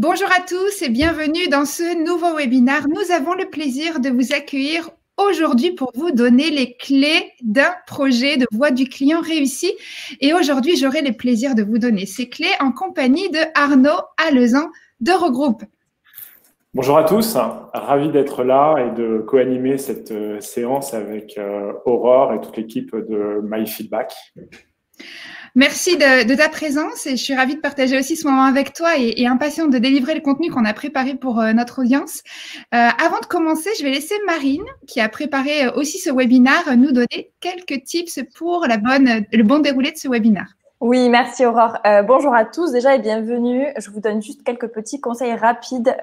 Bonjour à tous et bienvenue dans ce nouveau webinaire. Nous avons le plaisir de vous accueillir aujourd'hui pour vous donner les clés d'un projet de voix du client réussi. Et aujourd'hui, j'aurai le plaisir de vous donner ces clés en compagnie de Arnaud Alezan d'Eurogroupe. Bonjour à tous, ravi d'être là et de co-animer cette séance avec Aurore et toute l'équipe de MyFeedback. Merci de ta présence et je suis ravie de partager aussi ce moment avec toi et impatiente de délivrer le contenu qu'on a préparé pour notre audience. Avant de commencer, je vais laisser Marine, qui a préparé aussi ce webinaire, nous donner quelques tips pour le bon déroulé de ce webinaire. Oui, merci Aurore. Bonjour à tous déjà et bienvenue. Je vous donne juste quelques petits conseils rapides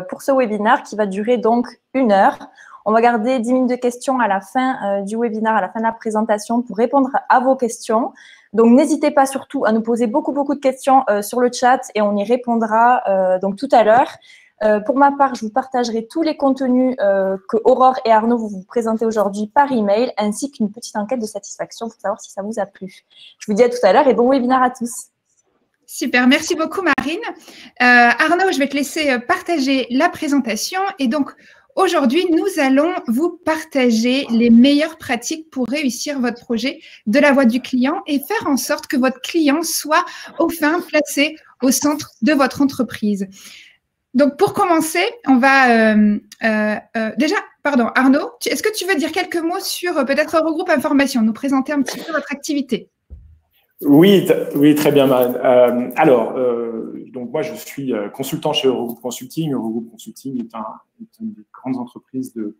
pour ce webinaire qui va durer donc 1 heure. On va garder 10 minutes de questions à la fin du webinaire, à la fin de la présentation pour répondre à vos questions. Donc, n'hésitez pas surtout à nous poser beaucoup de questions sur le chat et on y répondra donc tout à l'heure. Pour ma part, je vous partagerai tous les contenus que Aurore et Arnaud vont vous présenter aujourd'hui par email, ainsi qu'une petite enquête de satisfaction pour savoir si ça vous a plu. Je vous dis à tout à l'heure et bon webinaire à tous. Super, merci beaucoup Marine. Arnaud, je vais te laisser partager la présentation et donc aujourd'hui, nous allons vous partager les meilleures pratiques pour réussir votre projet de la voix du client et faire en sorte que votre client soit enfin placé au centre de votre entreprise. Donc, pour commencer, on va Arnaud, est-ce que tu veux dire quelques mots sur peut-être Eurogroupe Information, nous présenter un petit peu votre activité? Oui, très bien, Marine. Donc moi, je suis consultant chez Eurogroupe Consulting. Eurogroupe Consulting est une des grandes entreprises de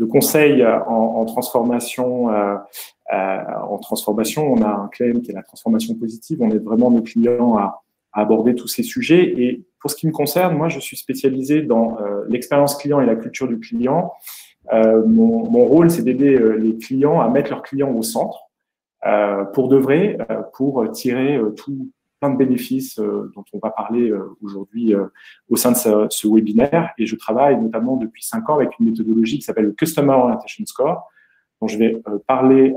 conseil en transformation. On a un claim qui est la transformation positive. On aide vraiment nos clients à aborder tous ces sujets. Et pour ce qui me concerne, moi, je suis spécialisé dans l'expérience client et la culture du client. Mon rôle, c'est d'aider les clients à mettre leurs clients au centre. Pour de vrai, pour tirer plein de bénéfices dont on va parler aujourd'hui au sein de ce webinaire. Et je travaille notamment depuis 5 ans avec une méthodologie qui s'appelle le Customer Orientation Score, dont je vais parler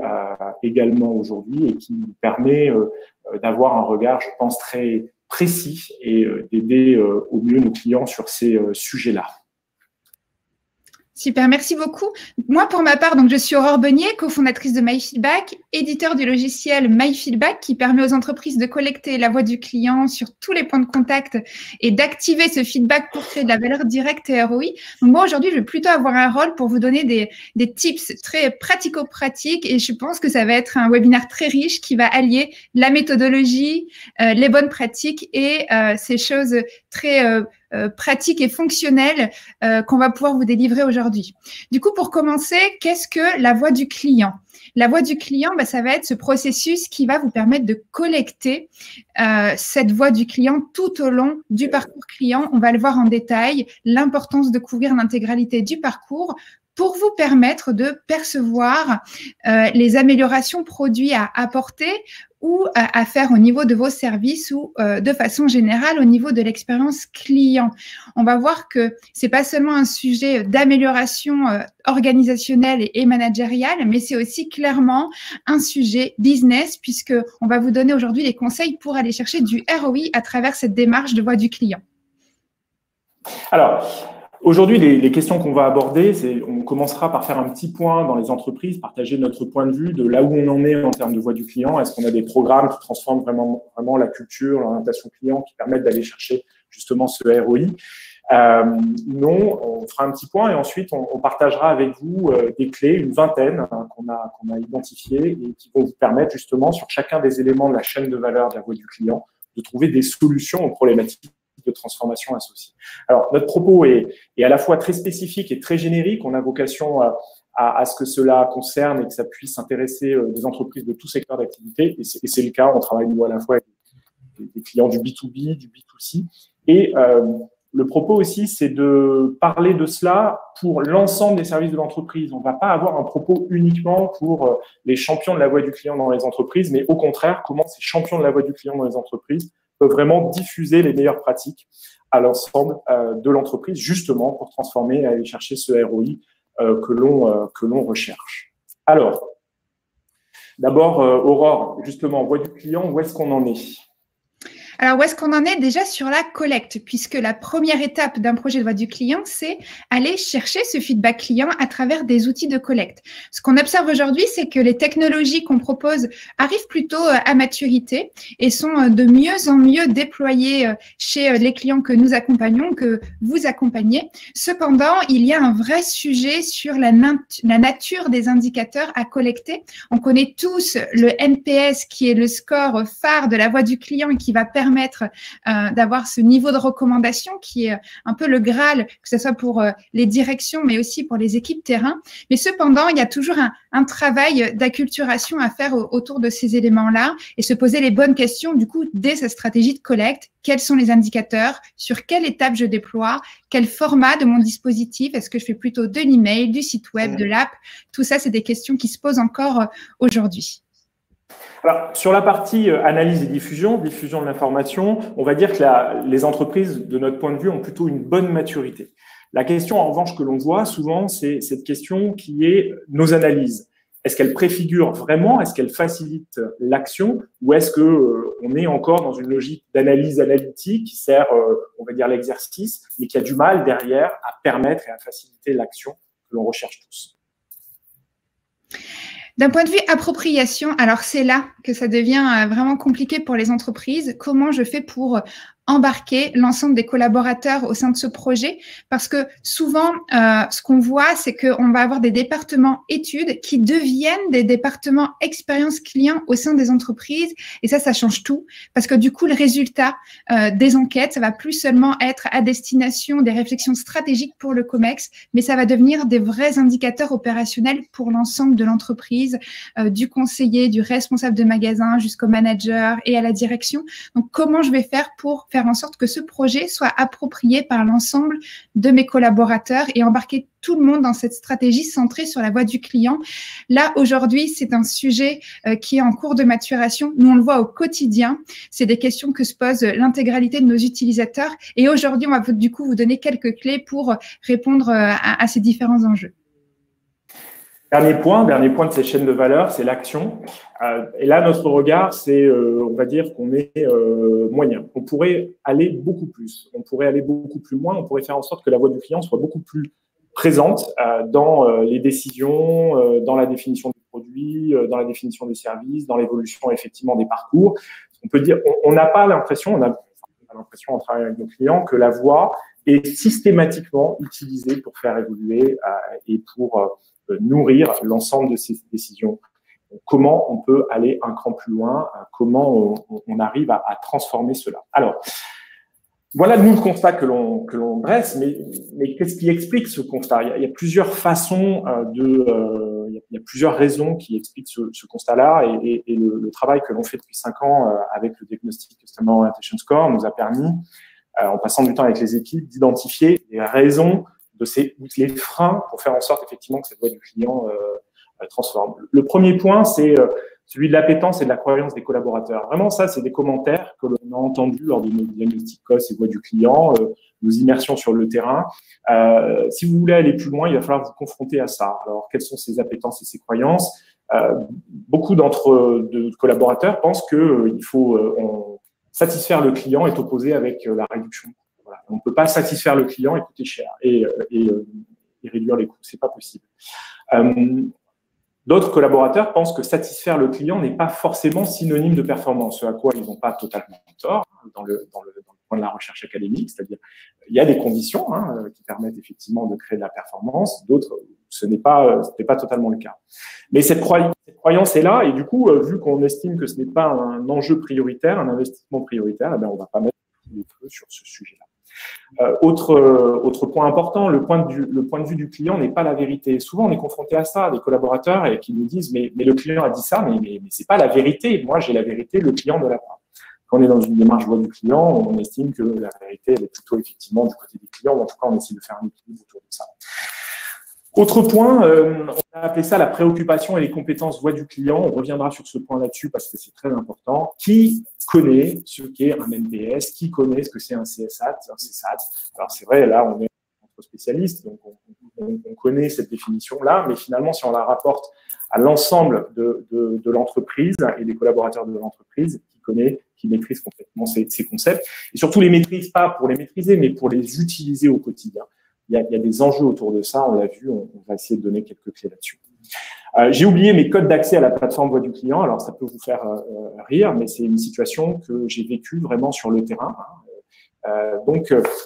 également aujourd'hui et qui nous permet d'avoir un regard, je pense, très précis et d'aider au mieux nos clients sur ces sujets-là. Super, merci beaucoup. Moi, pour ma part, donc, je suis Aurore Beunier, cofondatrice de MyFeedback, éditeur du logiciel MyFeedback qui permet aux entreprises de collecter la voix du client sur tous les points de contact et d'activer ce feedback pour créer de la valeur directe et ROI. Donc, moi, aujourd'hui, je vais plutôt avoir un rôle pour vous donner des tips très pratico-pratiques et je pense que ça va être un webinaire très riche qui va allier la méthodologie, les bonnes pratiques et ces choses très pratiques et fonctionnelles qu'on va pouvoir vous délivrer aujourd'hui. Du coup, pour commencer, qu'est-ce que la voix du client? La voix du client, ça va être ce processus qui va vous permettre de collecter cette voix du client tout au long du parcours client. On va le voir en détail, l'importance de couvrir l'intégralité du parcours pour vous permettre de percevoir les améliorations produits à apporter ou à faire au niveau de vos services ou de façon générale au niveau de l'expérience client. On va voir que c'est pas seulement un sujet d'amélioration organisationnelle et managériale, mais c'est aussi clairement un sujet business puisque on va vous donner aujourd'hui les conseils pour aller chercher du ROI à travers cette démarche de voix du client. Alors, aujourd'hui, les questions qu'on va aborder, on commencera par faire un petit point dans les entreprises, partager notre point de vue de là où on en est en termes de voix du client. Est-ce qu'on a des programmes qui transforment vraiment la culture, l'orientation client, qui permettent d'aller chercher justement ce ROI? Non, on fera un petit point et ensuite on partagera avec vous des clés, une vingtaine qu'on a identifiées et qui vont vous permettre justement sur chacun des éléments de la chaîne de valeur de la voix du client de trouver des solutions aux problématiques de transformation associée. Alors, notre propos est à la fois très spécifique et très générique. On a vocation à ce que cela concerne et que ça puisse intéresser des entreprises de tout secteur d'activité. Et c'est le cas. On travaille, nous, à la fois avec des clients du B2B, du B2C. Et le propos aussi, c'est de parler de cela pour l'ensemble des services de l'entreprise. On ne va pas avoir un propos uniquement pour les champions de la voix du client dans les entreprises, mais au contraire, comment ces champions de la voix du client dans les entreprises peuvent vraiment diffuser les meilleures pratiques à l'ensemble de l'entreprise, justement pour transformer et aller chercher ce ROI que l'on recherche. Alors, d'abord, Aurore, justement, voix du client, où est-ce qu'on en est? Alors, où est-ce qu'on en est déjà sur la collecte? Puisque la première étape d'un projet de voix du client, c'est aller chercher ce feedback client à travers des outils de collecte. Ce qu'on observe aujourd'hui, c'est que les technologies qu'on propose arrivent plutôt à maturité et sont de mieux en mieux déployées chez les clients que nous accompagnons, que vous accompagnez. Cependant, il y a un vrai sujet sur la nature des indicateurs à collecter. On connaît tous le NPS, qui est le score phare de la voix du client et qui va permettre d'avoir ce niveau de recommandation qui est un peu le Graal, que ce soit pour les directions, mais aussi pour les équipes terrain. Mais cependant, il y a toujours un travail d'acculturation à faire autour de ces éléments-là et se poser les bonnes questions, du coup, dès sa stratégie de collecte. Quels sont les indicateurs? Sur quelle étape je déploie? Quel format de mon dispositif? Est-ce que je fais plutôt de l'email, du site web, de l'app? Tout ça, c'est des questions qui se posent encore aujourd'hui. Alors, sur la partie analyse et diffusion de l'information, on va dire que les entreprises, de notre point de vue, ont plutôt une bonne maturité. La question, en revanche, que l'on voit souvent, c'est cette question qui est nos analyses. Est-ce qu'elles préfigurent vraiment? Est-ce qu'elles facilitent l'action? Ou est-ce qu'on est encore dans une logique d'analyse analytique qui sert, on va dire, l'exercice, mais qui a du mal derrière à permettre et à faciliter l'action que l'on recherche tous? D'un point de vue appropriation, alors c'est là que ça devient vraiment compliqué pour les entreprises. Comment je fais pour embarquer l'ensemble des collaborateurs au sein de ce projet? Parce que souvent, ce qu'on voit, c'est qu'on va avoir des départements études qui deviennent des départements expérience client au sein des entreprises. Et ça change tout. Parce que du coup, le résultat des enquêtes, ça va plus seulement être à destination des réflexions stratégiques pour le COMEX, mais ça va devenir des vrais indicateurs opérationnels pour l'ensemble de l'entreprise, du conseiller, du responsable de magasin jusqu'au manager et à la direction. Donc, comment je vais faire pour faire en sorte que ce projet soit approprié par l'ensemble de mes collaborateurs et embarquer tout le monde dans cette stratégie centrée sur la voix du client. Là, aujourd'hui, c'est un sujet qui est en cours de maturation. Nous, on le voit au quotidien. C'est des questions que se pose l'intégralité de nos utilisateurs. Et aujourd'hui, on va du coup vous donner quelques clés pour répondre à ces différents enjeux. Dernier point de cette chaîne de valeur, c'est l'action. Et là, notre regard, c'est, on va dire qu'on est moyen. On pourrait aller beaucoup plus. On pourrait aller beaucoup plus loin. On pourrait faire en sorte que la voix du client soit beaucoup plus présente dans les décisions, dans la définition des produits, dans la définition des services, dans l'évolution effectivement des parcours. On peut dire, on n'a pas l'impression, en travaillant avec nos clients, que la voix est systématiquement utilisée pour faire évoluer et pour nourrir l'ensemble de ces décisions. Comment on peut aller un cran plus loin? Comment on arrive à transformer cela? Alors, voilà nous le constat que l'on dresse, mais qu'est-ce qui explique ce constat? Il y a plusieurs façons il y a plusieurs raisons qui expliquent ce constat-là, et le travail que l'on fait depuis 5 ans avec le diagnostic Customer Orientation Score nous a permis, en passant du temps avec les équipes, d'identifier les raisons de les freins pour faire en sorte effectivement que cette voix du client transforme. Le premier point, c'est celui de l'appétence et de la croyance des collaborateurs. Vraiment, ça, c'est des commentaires que l'on a entendus lors de nos diagnostics COS et voix du client, nos immersions sur le terrain. Si vous voulez aller plus loin, il va falloir vous confronter à ça. Alors, quelles sont ces appétences et ces croyances? Beaucoup de collaborateurs pensent que il faut satisfaire le client est opposé avec la réduction. Voilà. On ne peut pas satisfaire le client et coûter cher et réduire les coûts. C'est pas possible. D'autres collaborateurs pensent que satisfaire le client n'est pas forcément synonyme de performance, ce à quoi ils n'ont pas totalement tort dans le point de la recherche académique, c'est-à-dire il y a des conditions qui permettent effectivement de créer de la performance, d'autres, ce n'est pas totalement le cas. Mais cette croyance est là, et du coup, vu qu'on estime que ce n'est pas un enjeu prioritaire, un investissement prioritaire, eh bien, on ne va pas mettre les feux sur ce sujet-là. Autre point important, le point de vue du client n'est pas la vérité. Souvent, on est confronté à ça, des collaborateurs qui nous disent mais le client a dit ça, mais c'est pas la vérité. Moi, j'ai la vérité, le client ne l'a pas. Quand on est dans une démarche voix du client, on estime que la vérité elle est plutôt effectivement du côté des clients, ou en tout cas, on essaie de faire un équilibre autour de ça. Autre point, on a appelé ça la préoccupation et les compétences voix du client. On reviendra sur ce point là-dessus parce que c'est très important. Qui connaît ce qu'est un NPS? Qui connaît ce que c'est un CSAT, un CSAT? Alors c'est vrai, là on est entre spécialistes, donc on connaît cette définition-là, mais finalement si on la rapporte à l'ensemble de l'entreprise et des collaborateurs de l'entreprise qui maîtrisent complètement ces concepts. Et surtout les maîtrisent pas pour les maîtriser, mais pour les utiliser au quotidien. Il y a des enjeux autour de ça, on l'a vu, on va essayer de donner quelques clés là-dessus. J'ai oublié mes codes d'accès à la plateforme Voix du client. Alors, ça peut vous faire rire, mais c'est une situation que j'ai vécue vraiment sur le terrain.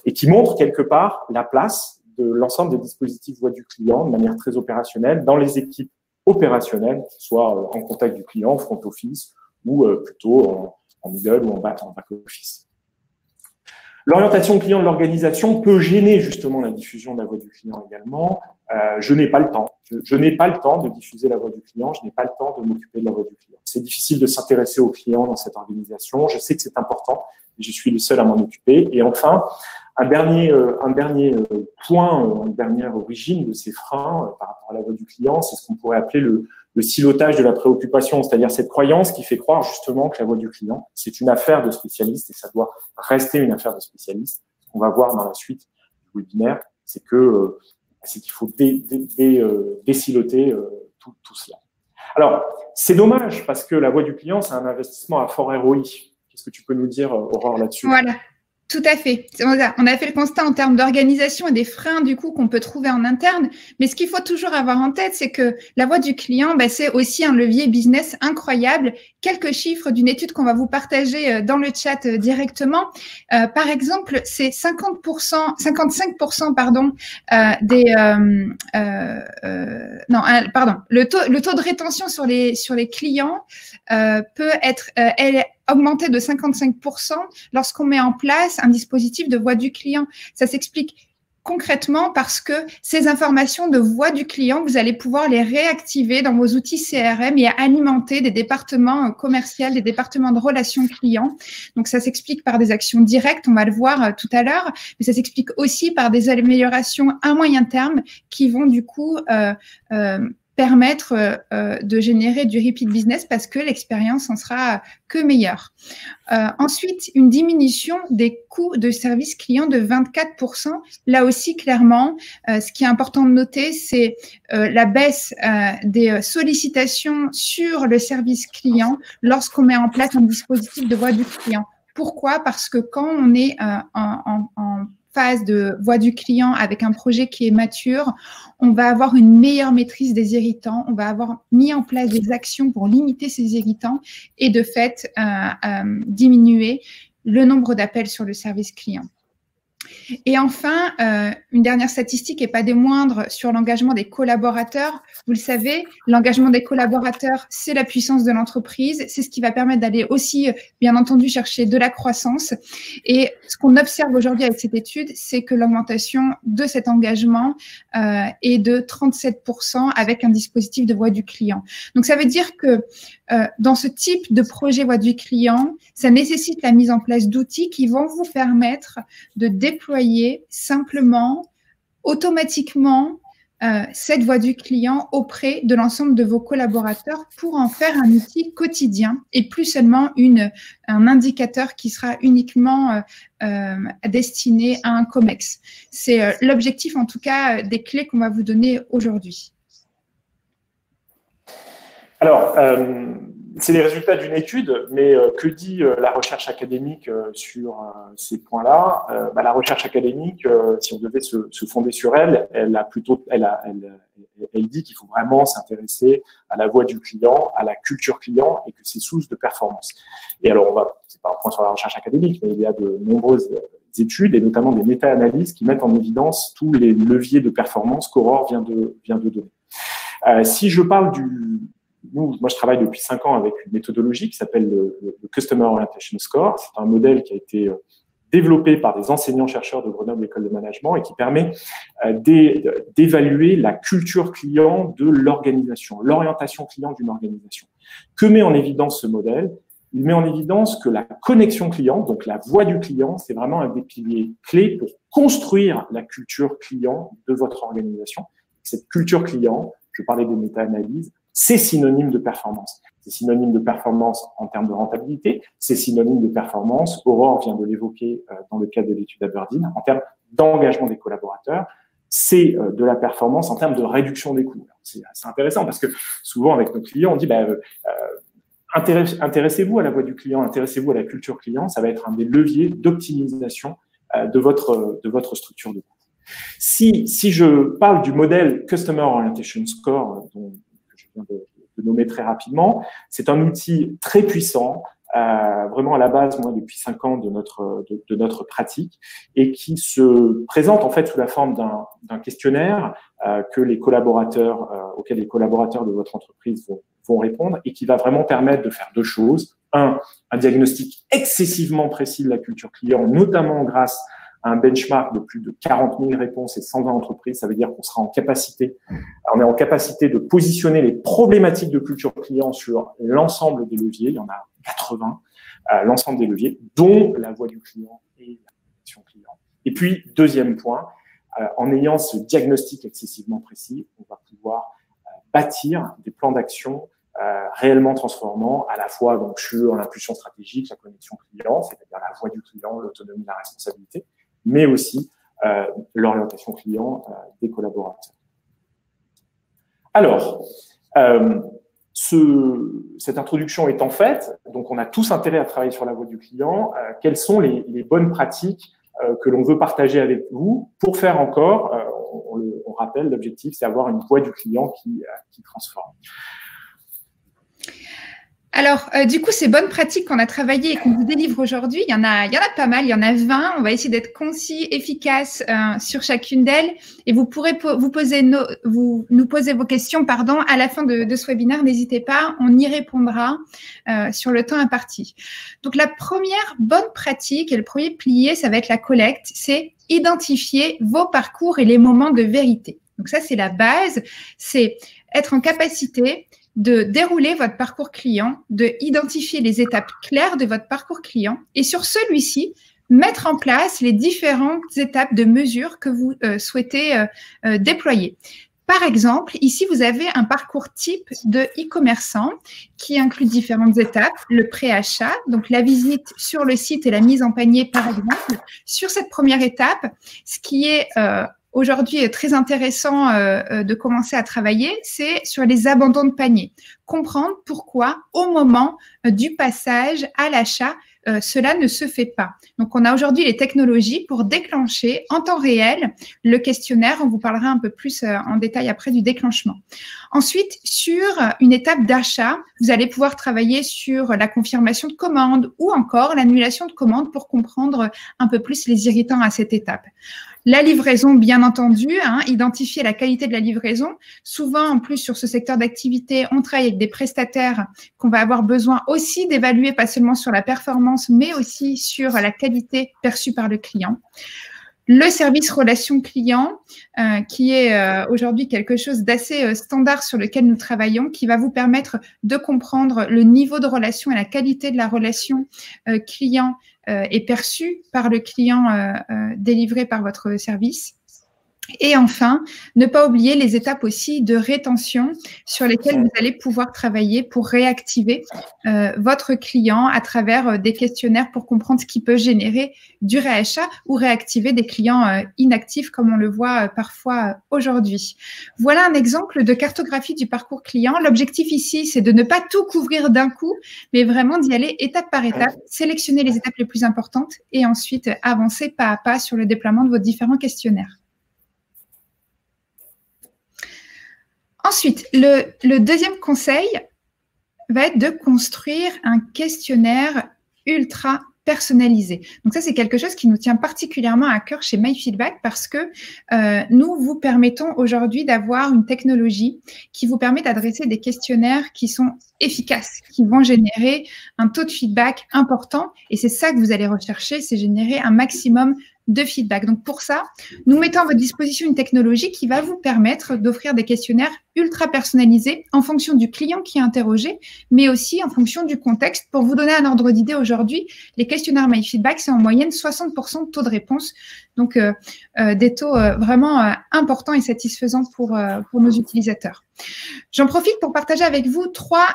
Et qui montre quelque part la place de l'ensemble des dispositifs Voix du client de manière très opérationnelle dans les équipes opérationnelles, soit en contact du client, front office, ou plutôt en middle ou en back office. L'orientation client de l'organisation peut gêner justement la diffusion de la voix du client également. Je n'ai pas le temps. Je n'ai pas le temps de diffuser la voix du client. Je n'ai pas le temps de m'occuper de la voix du client. C'est difficile de s'intéresser aux clients dans cette organisation. Je sais que c'est important, mais je suis le seul à m'en occuper. Et enfin, un dernier point, une dernière origine de ces freins par rapport à la voix du client, c'est ce qu'on pourrait appeler le silotage de la préoccupation, c'est-à-dire cette croyance qui fait croire justement que la voix du client, c'est une affaire de spécialiste et ça doit rester une affaire de spécialiste. Ce qu'on va voir dans la suite du webinaire, c'est qu'il faut désiloter tout cela. Alors, c'est dommage parce que la voix du client, c'est un investissement à fort ROI. Qu'est-ce que tu peux nous dire, Aurore, là-dessus? Voilà. Tout à fait. On a fait le constat en termes d'organisation et des freins du coup qu'on peut trouver en interne. Mais ce qu'il faut toujours avoir en tête, c'est que la voix du client, c'est aussi un levier business incroyable. Quelques chiffres d'une étude qu'on va vous partager dans le chat directement. Par exemple, c'est 55% le taux de rétention sur les clients peut être augmenté de 55% lorsqu'on met en place un dispositif de voix du client. Ça s'explique concrètement parce que ces informations de voix du client, vous allez pouvoir les réactiver dans vos outils CRM et alimenter des départements commerciaux, des départements de relations clients. Donc, ça s'explique par des actions directes, on va le voir tout à l'heure, mais ça s'explique aussi par des améliorations à moyen terme qui vont du coup permettre de générer du repeat business parce que l'expérience en sera que meilleure. Ensuite, une diminution des coûts de service client de 24%. Là aussi, clairement, ce qui est important de noter, c'est la baisse des sollicitations sur le service client lorsqu'on met en place un dispositif de voix du client. Pourquoi? Parce que quand on est en phase de voix du client avec un projet qui est mature, on va avoir une meilleure maîtrise des irritants, on va avoir mis en place des actions pour limiter ces irritants et de fait diminuer le nombre d'appels sur le service client. Et enfin, une dernière statistique et pas des moindres sur l'engagement des collaborateurs. Vous le savez, l'engagement des collaborateurs, c'est la puissance de l'entreprise. C'est ce qui va permettre d'aller aussi, bien entendu, chercher de la croissance. Et ce qu'on observe aujourd'hui avec cette étude, c'est que l'augmentation de cet engagement est de 37% avec un dispositif de voix du client. Donc, ça veut dire que dans ce type de projet voix du client, ça nécessite la mise en place d'outils qui vont vous permettre de déployer simplement, automatiquement, cette voix du client auprès de l'ensemble de vos collaborateurs pour en faire un outil quotidien et plus seulement un indicateur qui sera uniquement destiné à un COMEX. C'est l'objectif, en tout cas, des clés qu'on va vous donner aujourd'hui. Alors, c'est les résultats d'une étude, mais que dit la recherche académique sur ces points-là? La recherche académique, si on devait se fonder sur elle, elle dit qu'il faut vraiment s'intéresser à la voix du client, à la culture client et que c'est source de performance. Et alors, c'est pas un point sur la recherche académique, mais il y a de nombreuses études et notamment des méta-analyses qui mettent en évidence tous les leviers de performance qu'Aurore vient de donner. Si je parle moi, je travaille depuis 5 ans avec une méthodologie qui s'appelle le Customer Orientation Score. C'est un modèle qui a été développé par des enseignants-chercheurs de Grenoble École de Management et qui permet d'évaluer la culture client de l'organisation, l'orientation client d'une organisation. Que met en évidence ce modèle? Il met en évidence que la connexion client, donc la voix du client, c'est vraiment un des piliers clés pour construire la culture client de votre organisation. Cette culture client, je parlais des méta-analyses, c'est synonyme de performance. C'est synonyme de performance en termes de rentabilité, c'est synonyme de performance, Aurore vient de l'évoquer dans le cadre de l'étude Aberdeen, en termes d'engagement des collaborateurs, c'est de la performance en termes de réduction des coûts. C'est assez intéressant parce que souvent avec nos clients, on dit intéressez-vous à la voix du client, intéressez-vous à la culture client, ça va être un des leviers d'optimisation de votre structure de coût. Si je parle du modèle Customer Orientation Score, que je viens de nommer très rapidement, c'est un outil très puissant, vraiment à la base, moi, depuis 5 ans de notre pratique, et qui se présente en fait sous la forme d'un questionnaire auquel les collaborateurs de votre entreprise vont répondre, et qui va vraiment permettre de faire 2 choses. Un diagnostic excessivement précis de la culture client, notamment grâce à un benchmark de plus de 40 000 réponses et 120 entreprises. Ça veut dire qu'on sera on est en capacité de positionner les problématiques de culture client sur l'ensemble des leviers. Il y en a 80, l'ensemble des leviers, dont la voix du client et la relation client. Et puis, deuxième point, en ayant ce diagnostic excessivement précis, on va pouvoir bâtir des plans d'action réellement transformants, à la fois donc sur l'impulsion stratégique, la connexion client, c'est-à-dire la voix du client, l'autonomie, la responsabilité, mais aussi l'orientation client des collaborateurs. Alors, cette introduction étant faite, donc on a tous intérêt à travailler sur la voix du client. Quelles sont les bonnes pratiques que l'on veut partager avec vous pour faire encore, on rappelle, l'objectif, c'est avoir une voix du client qui transforme. Alors, du coup, ces bonnes pratiques qu'on a travaillées et qu'on vous délivre aujourd'hui, il y en a pas mal, il y en a 20. On va essayer d'être concis, efficace sur chacune d'elles. Et vous pourrez nous poser vos questions à la fin de ce webinaire. N'hésitez pas, on y répondra sur le temps imparti. Donc, la première bonne pratique et le premier pilier, ça va être la collecte. C'est identifier vos parcours et les moments de vérité. Donc, ça, c'est la base. C'est être en capacité de dérouler votre parcours client, de identifier les étapes claires de votre parcours client et sur celui-ci, mettre en place les différentes étapes de mesure que vous souhaitez déployer. Par exemple, ici, vous avez un parcours type de e-commerçant qui inclut différentes étapes, le pré-achat, donc la visite sur le site et la mise en panier, par exemple. Sur cette première étape, ce qui est aujourd'hui très intéressant de commencer à travailler, c'est sur les abandons de panier. Comprendre pourquoi, au moment du passage à l'achat, cela ne se fait pas. Donc, on a aujourd'hui les technologies pour déclencher en temps réel le questionnaire. On vous parlera un peu plus en détail après du déclenchement. Ensuite, sur une étape d'achat, vous allez pouvoir travailler sur la confirmation de commande ou encore l'annulation de commande pour comprendre un peu plus les irritants à cette étape. La livraison, bien entendu, identifier la qualité de la livraison. Souvent, en plus, sur ce secteur d'activité, on travaille avec des prestataires qu'on va avoir besoin aussi d'évaluer, pas seulement sur la performance, mais aussi sur la qualité perçue par le client. Le service relation client, qui est aujourd'hui quelque chose d'assez standard sur lequel nous travaillons, qui va vous permettre de comprendre le niveau de relation et la qualité de la relation client est perçue par le client délivré par votre service. Et enfin, ne pas oublier les étapes aussi de rétention sur lesquelles vous allez pouvoir travailler pour réactiver votre client à travers des questionnaires pour comprendre ce qui peut générer du réachat ou réactiver des clients inactifs comme on le voit parfois aujourd'hui. Voilà un exemple de cartographie du parcours client. L'objectif ici, c'est de ne pas tout couvrir d'un coup, mais vraiment d'y aller étape par étape, sélectionner les étapes les plus importantes et ensuite avancer pas à pas sur le déploiement de vos différents questionnaires. Ensuite, le deuxième conseil va être de construire un questionnaire ultra personnalisé. Donc ça, c'est quelque chose qui nous tient particulièrement à cœur chez MyFeedback parce que nous vous permettons aujourd'hui d'avoir une technologie qui vous permet d'adresser des questionnaires qui sont efficaces, qui vont générer un taux de feedback important. Et c'est ça que vous allez rechercher, c'est générer un maximum de feedback. Donc, pour ça, nous mettons à votre disposition une technologie qui va vous permettre d'offrir des questionnaires ultra personnalisés en fonction du client qui est interrogé, mais aussi en fonction du contexte. Pour vous donner un ordre d'idée aujourd'hui, les questionnaires MyFeedback, c'est en moyenne 60% de taux de réponse. Donc, des taux vraiment importants et satisfaisants pour nos utilisateurs. J'en profite pour partager avec vous trois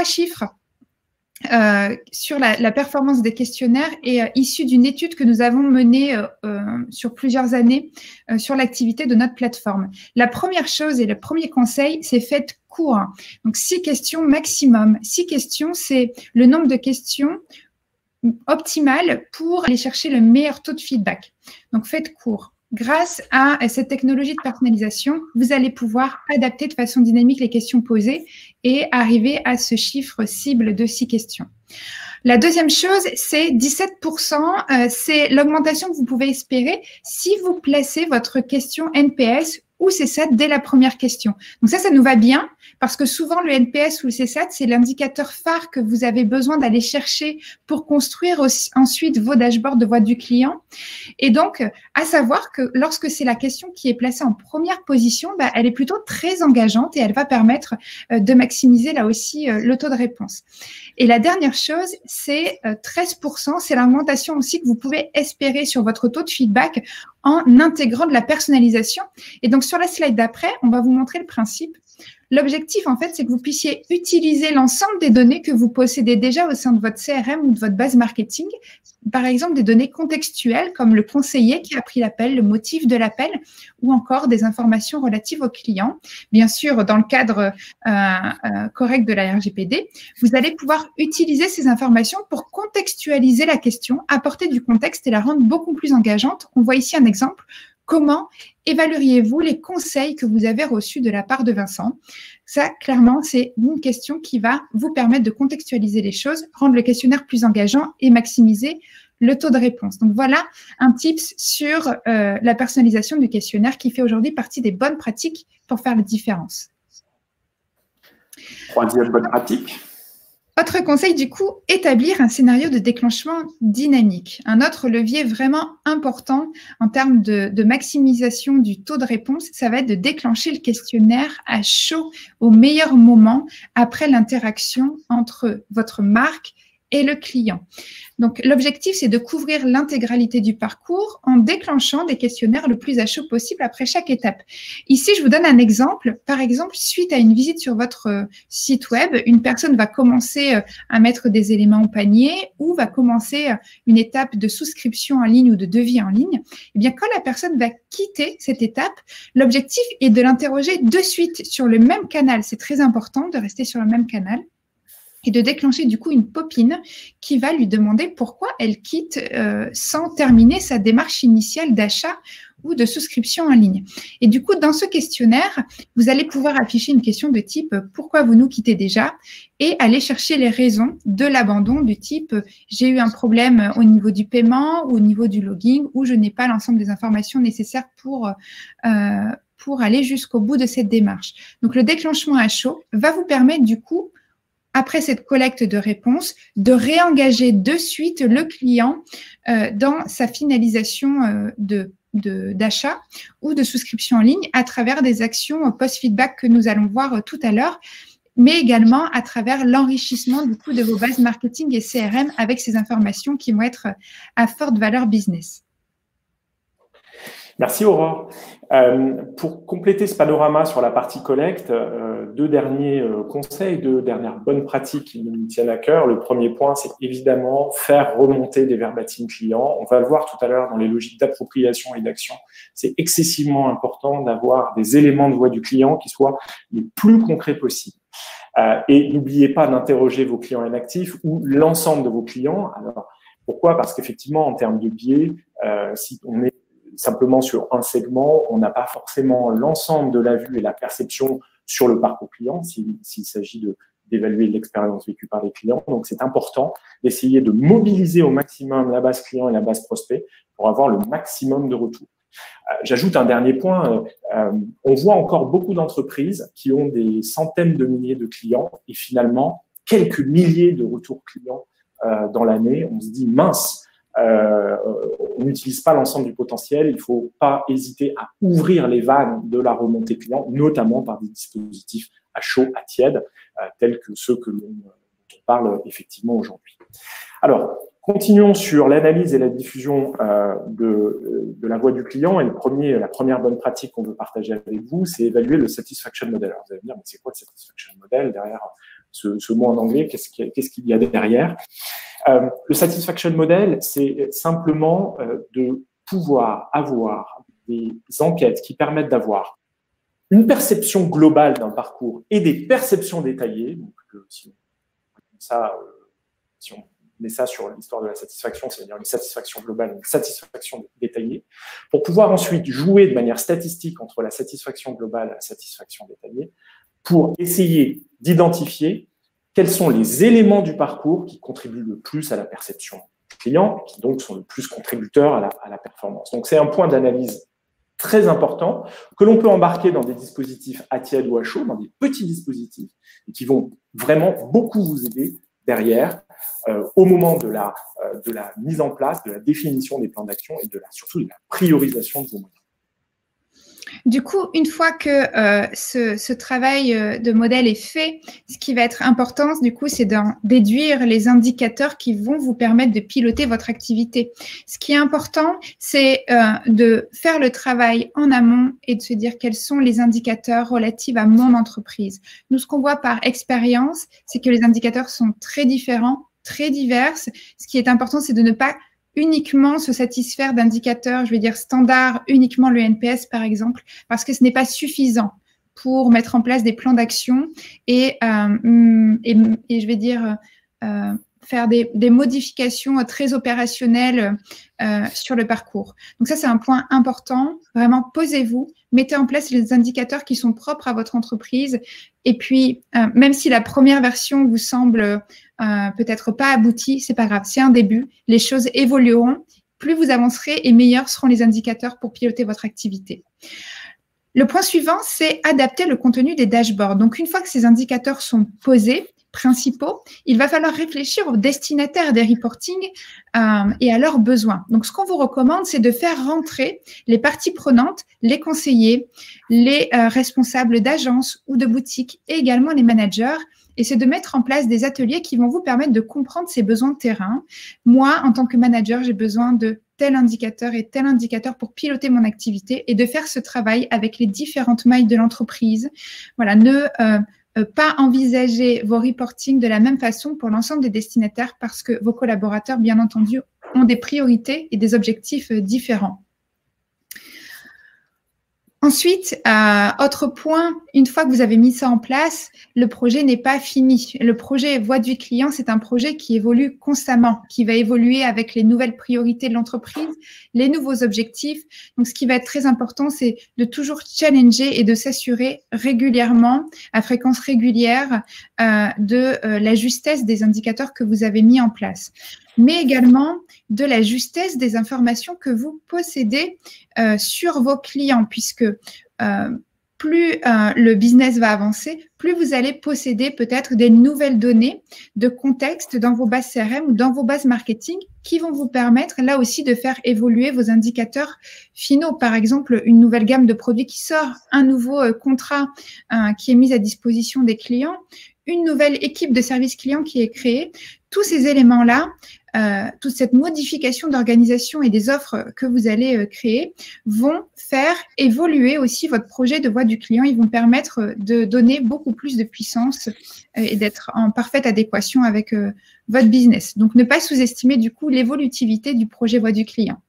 chiffres sur la performance des questionnaires est issue d'une étude que nous avons menée sur plusieurs années sur l'activité de notre plateforme. La première chose et le premier conseil, c'est faites court. Donc 6 questions maximum. 6 questions, c'est le nombre de questions optimal pour aller chercher le meilleur taux de feedback. Donc faites court. Grâce à cette technologie de personnalisation, vous allez pouvoir adapter de façon dynamique les questions posées et arriver à ce chiffre cible de 6 questions. La deuxième chose, c'est 17%, c'est l'augmentation que vous pouvez espérer si vous placez votre question NPS ou CSAT dès la première question. Donc ça nous va bien parce que souvent le NPS ou le CSAT, c'est l'indicateur phare que vous avez besoin d'aller chercher pour construire ensuite vos dashboards de voix du client. Et donc, à savoir que lorsque c'est la question qui est placée en première position, elle est plutôt très engageante et elle va permettre de maximiser là aussi le taux de réponse. Et la dernière chose, c'est 13%, c'est l'augmentation aussi que vous pouvez espérer sur votre taux de feedback en intégrant de la personnalisation. Et donc, sur la slide d'après, on va vous montrer le principe. L'objectif, en fait, c'est que vous puissiez utiliser l'ensemble des données que vous possédez déjà au sein de votre CRM ou de votre base marketing. Par exemple, des données contextuelles comme le conseiller qui a pris l'appel, le motif de l'appel ou encore des informations relatives au client. Bien sûr, dans le cadre correct de la RGPD, vous allez pouvoir utiliser ces informations pour contextualiser la question, apporter du contexte et la rendre beaucoup plus engageante. On voit ici un exemple. Comment évalueriez-vous les conseils que vous avez reçus de la part de Vincent? Ça, clairement, c'est une question qui va vous permettre de contextualiser les choses, rendre le questionnaire plus engageant et maximiser le taux de réponse. Donc, voilà un tips sur la personnalisation du questionnaire qui fait aujourd'hui partie des bonnes pratiques pour faire la différence. Troisième bonne pratique. Autre conseil, du coup, établir un scénario de déclenchement dynamique. Un autre levier vraiment important en termes de maximisation du taux de réponse, ça va être de déclencher le questionnaire à chaud au meilleur moment après l'interaction entre votre marque et le client. Donc, l'objectif, c'est de couvrir l'intégralité du parcours en déclenchant des questionnaires le plus à chaud possible après chaque étape. Ici, je vous donne un exemple. Par exemple, suite à une visite sur votre site web, une personne va commencer à mettre des éléments au panier ou va commencer une étape de souscription en ligne ou de devis en ligne. Eh bien, quand la personne va quitter cette étape, l'objectif est de l'interroger de suite sur le même canal. C'est très important de rester sur le même canal. Et de déclencher du coup une pop-in qui va lui demander pourquoi elle quitte sans terminer sa démarche initiale d'achat ou de souscription en ligne. Et du coup, dans ce questionnaire, vous allez pouvoir afficher une question de type « Pourquoi vous nous quittez déjà ?» et aller chercher les raisons de l'abandon du type « J'ai eu un problème au niveau du paiement ou au niveau du login ou je n'ai pas l'ensemble des informations nécessaires pour aller jusqu'au bout de cette démarche. » Donc, le déclenchement à chaud va vous permettre du coup après cette collecte de réponses, de réengager de suite le client dans sa finalisation d'achat ou de souscription en ligne à travers des actions post-feedback que nous allons voir tout à l'heure, mais également à travers l'enrichissement du coup de vos bases marketing et CRM avec ces informations qui vont être à forte valeur business. Merci Aurore. Pour compléter ce panorama sur la partie collecte, deux derniers conseils, deux dernières bonnes pratiques qui nous tiennent à cœur. Le premier point, c'est évidemment faire remonter des verbatim clients. On va le voir tout à l'heure dans les logiques d'appropriation et d'action. C'est excessivement important d'avoir des éléments de voix du client qui soient les plus concrets possibles. Et n'oubliez pas d'interroger vos clients inactifs ou l'ensemble de vos clients. Alors, pourquoi? Parce qu'effectivement, en termes de biais, si on est simplement sur un segment, on n'a pas forcément l'ensemble de la vue et la perception sur le parcours client s'il s'agit d'évaluer l'expérience vécue par les clients. Donc, c'est important d'essayer de mobiliser au maximum la base client et la base prospect pour avoir le maximum de retours. J'ajoute un dernier point. On voit encore beaucoup d'entreprises qui ont des centaines de milliers de clients et finalement quelques milliers de retours clients dans l'année. On se dit mince. On n'utilise pas l'ensemble du potentiel. Il ne faut pas hésiter à ouvrir les vannes de la remontée client, notamment par des dispositifs à chaud, à tiède, tels que ceux que l'on parle effectivement aujourd'hui. Alors, continuons sur l'analyse et la diffusion de la voix du client. Et la première bonne pratique qu'on veut partager avec vous, c'est évaluer le satisfaction model. Alors, vous allez me dire, mais c'est quoi le satisfaction model derrière ce mot en anglais, qu'est-ce qu'il y a derrière. Le satisfaction model, c'est simplement de pouvoir avoir des enquêtes qui permettent d'avoir une perception globale d'un parcours et des perceptions détaillées. Donc, si on met ça sur l'histoire de la satisfaction, c'est-à-dire une satisfaction globale, une satisfaction détaillée, pour pouvoir ensuite jouer de manière statistique entre la satisfaction globale et la satisfaction détaillée, pour essayer d'identifier quels sont les éléments du parcours qui contribuent le plus à la perception du client, qui donc sont le plus contributeurs à la performance. Donc, c'est un point d'analyse très important que l'on peut embarquer dans des dispositifs à tiède ou à chaud, dans des petits dispositifs, et qui vont vraiment beaucoup vous aider derrière au moment de la mise en place, de la définition des plans d'action et surtout de la priorisation de vos moyens. Du coup, une fois que ce travail de modèle est fait, ce qui va être important, du coup, c'est d'en déduire les indicateurs qui vont vous permettre de piloter votre activité. Ce qui est important, c'est de faire le travail en amont et de se dire quels sont les indicateurs relatifs à mon entreprise. Nous, ce qu'on voit par expérience, c'est que les indicateurs sont très différents, très divers. Ce qui est important, c'est de ne pas uniquement se satisfaire d'indicateurs, je vais dire standards, uniquement le NPS par exemple, parce que ce n'est pas suffisant pour mettre en place des plans d'action et je vais dire faire des modifications très opérationnelles sur le parcours. Donc ça, c'est un point important. Vraiment, posez-vous, mettez en place les indicateurs qui sont propres à votre entreprise. Et puis, même si la première version vous semble peut-être pas aboutie, c'est pas grave, c'est un début. Les choses évolueront. Plus vous avancerez et meilleurs seront les indicateurs pour piloter votre activité. Le point suivant, c'est adapter le contenu des dashboards. Donc, une fois que ces indicateurs sont posés, principaux, il va falloir réfléchir aux destinataires des reportings et à leurs besoins. Donc, ce qu'on vous recommande, c'est de faire rentrer les parties prenantes, les conseillers, les responsables d'agences ou de boutiques et également les managers. Et c'est de mettre en place des ateliers qui vont vous permettre de comprendre ces besoins de terrain. Moi, en tant que manager, j'ai besoin de tel indicateur et tel indicateur pour piloter mon activité et de faire ce travail avec les différentes mailles de l'entreprise. Voilà, pas envisager vos reportings de la même façon pour l'ensemble des destinataires parce que vos collaborateurs, bien entendu, ont des priorités et des objectifs différents. Ensuite, autre point, une fois que vous avez mis ça en place, le projet n'est pas fini. Le projet Voix du client, c'est un projet qui évolue constamment, qui va évoluer avec les nouvelles priorités de l'entreprise, les nouveaux objectifs. Donc, ce qui va être très important, c'est de toujours challenger et de s'assurer régulièrement, à fréquence régulière, de la justesse des indicateurs que vous avez mis en place, mais également de la justesse des informations que vous possédez sur vos clients, puisque plus le business va avancer, plus vous allez posséder peut-être des nouvelles données de contexte dans vos bases CRM ou dans vos bases marketing qui vont vous permettre là aussi de faire évoluer vos indicateurs finaux. Par exemple, une nouvelle gamme de produits qui sort, un nouveau contrat qui est mis à disposition des clients, une nouvelle équipe de service client qui est créée. Tous ces éléments-là, toute cette modification d'organisation et des offres que vous allez créer vont faire évoluer aussi votre projet de voix du client. Ils vont permettre de donner beaucoup plus de puissance et d'être en parfaite adéquation avec votre business. Donc, ne pas sous-estimer du coup l'évolutivité du projet voix du client.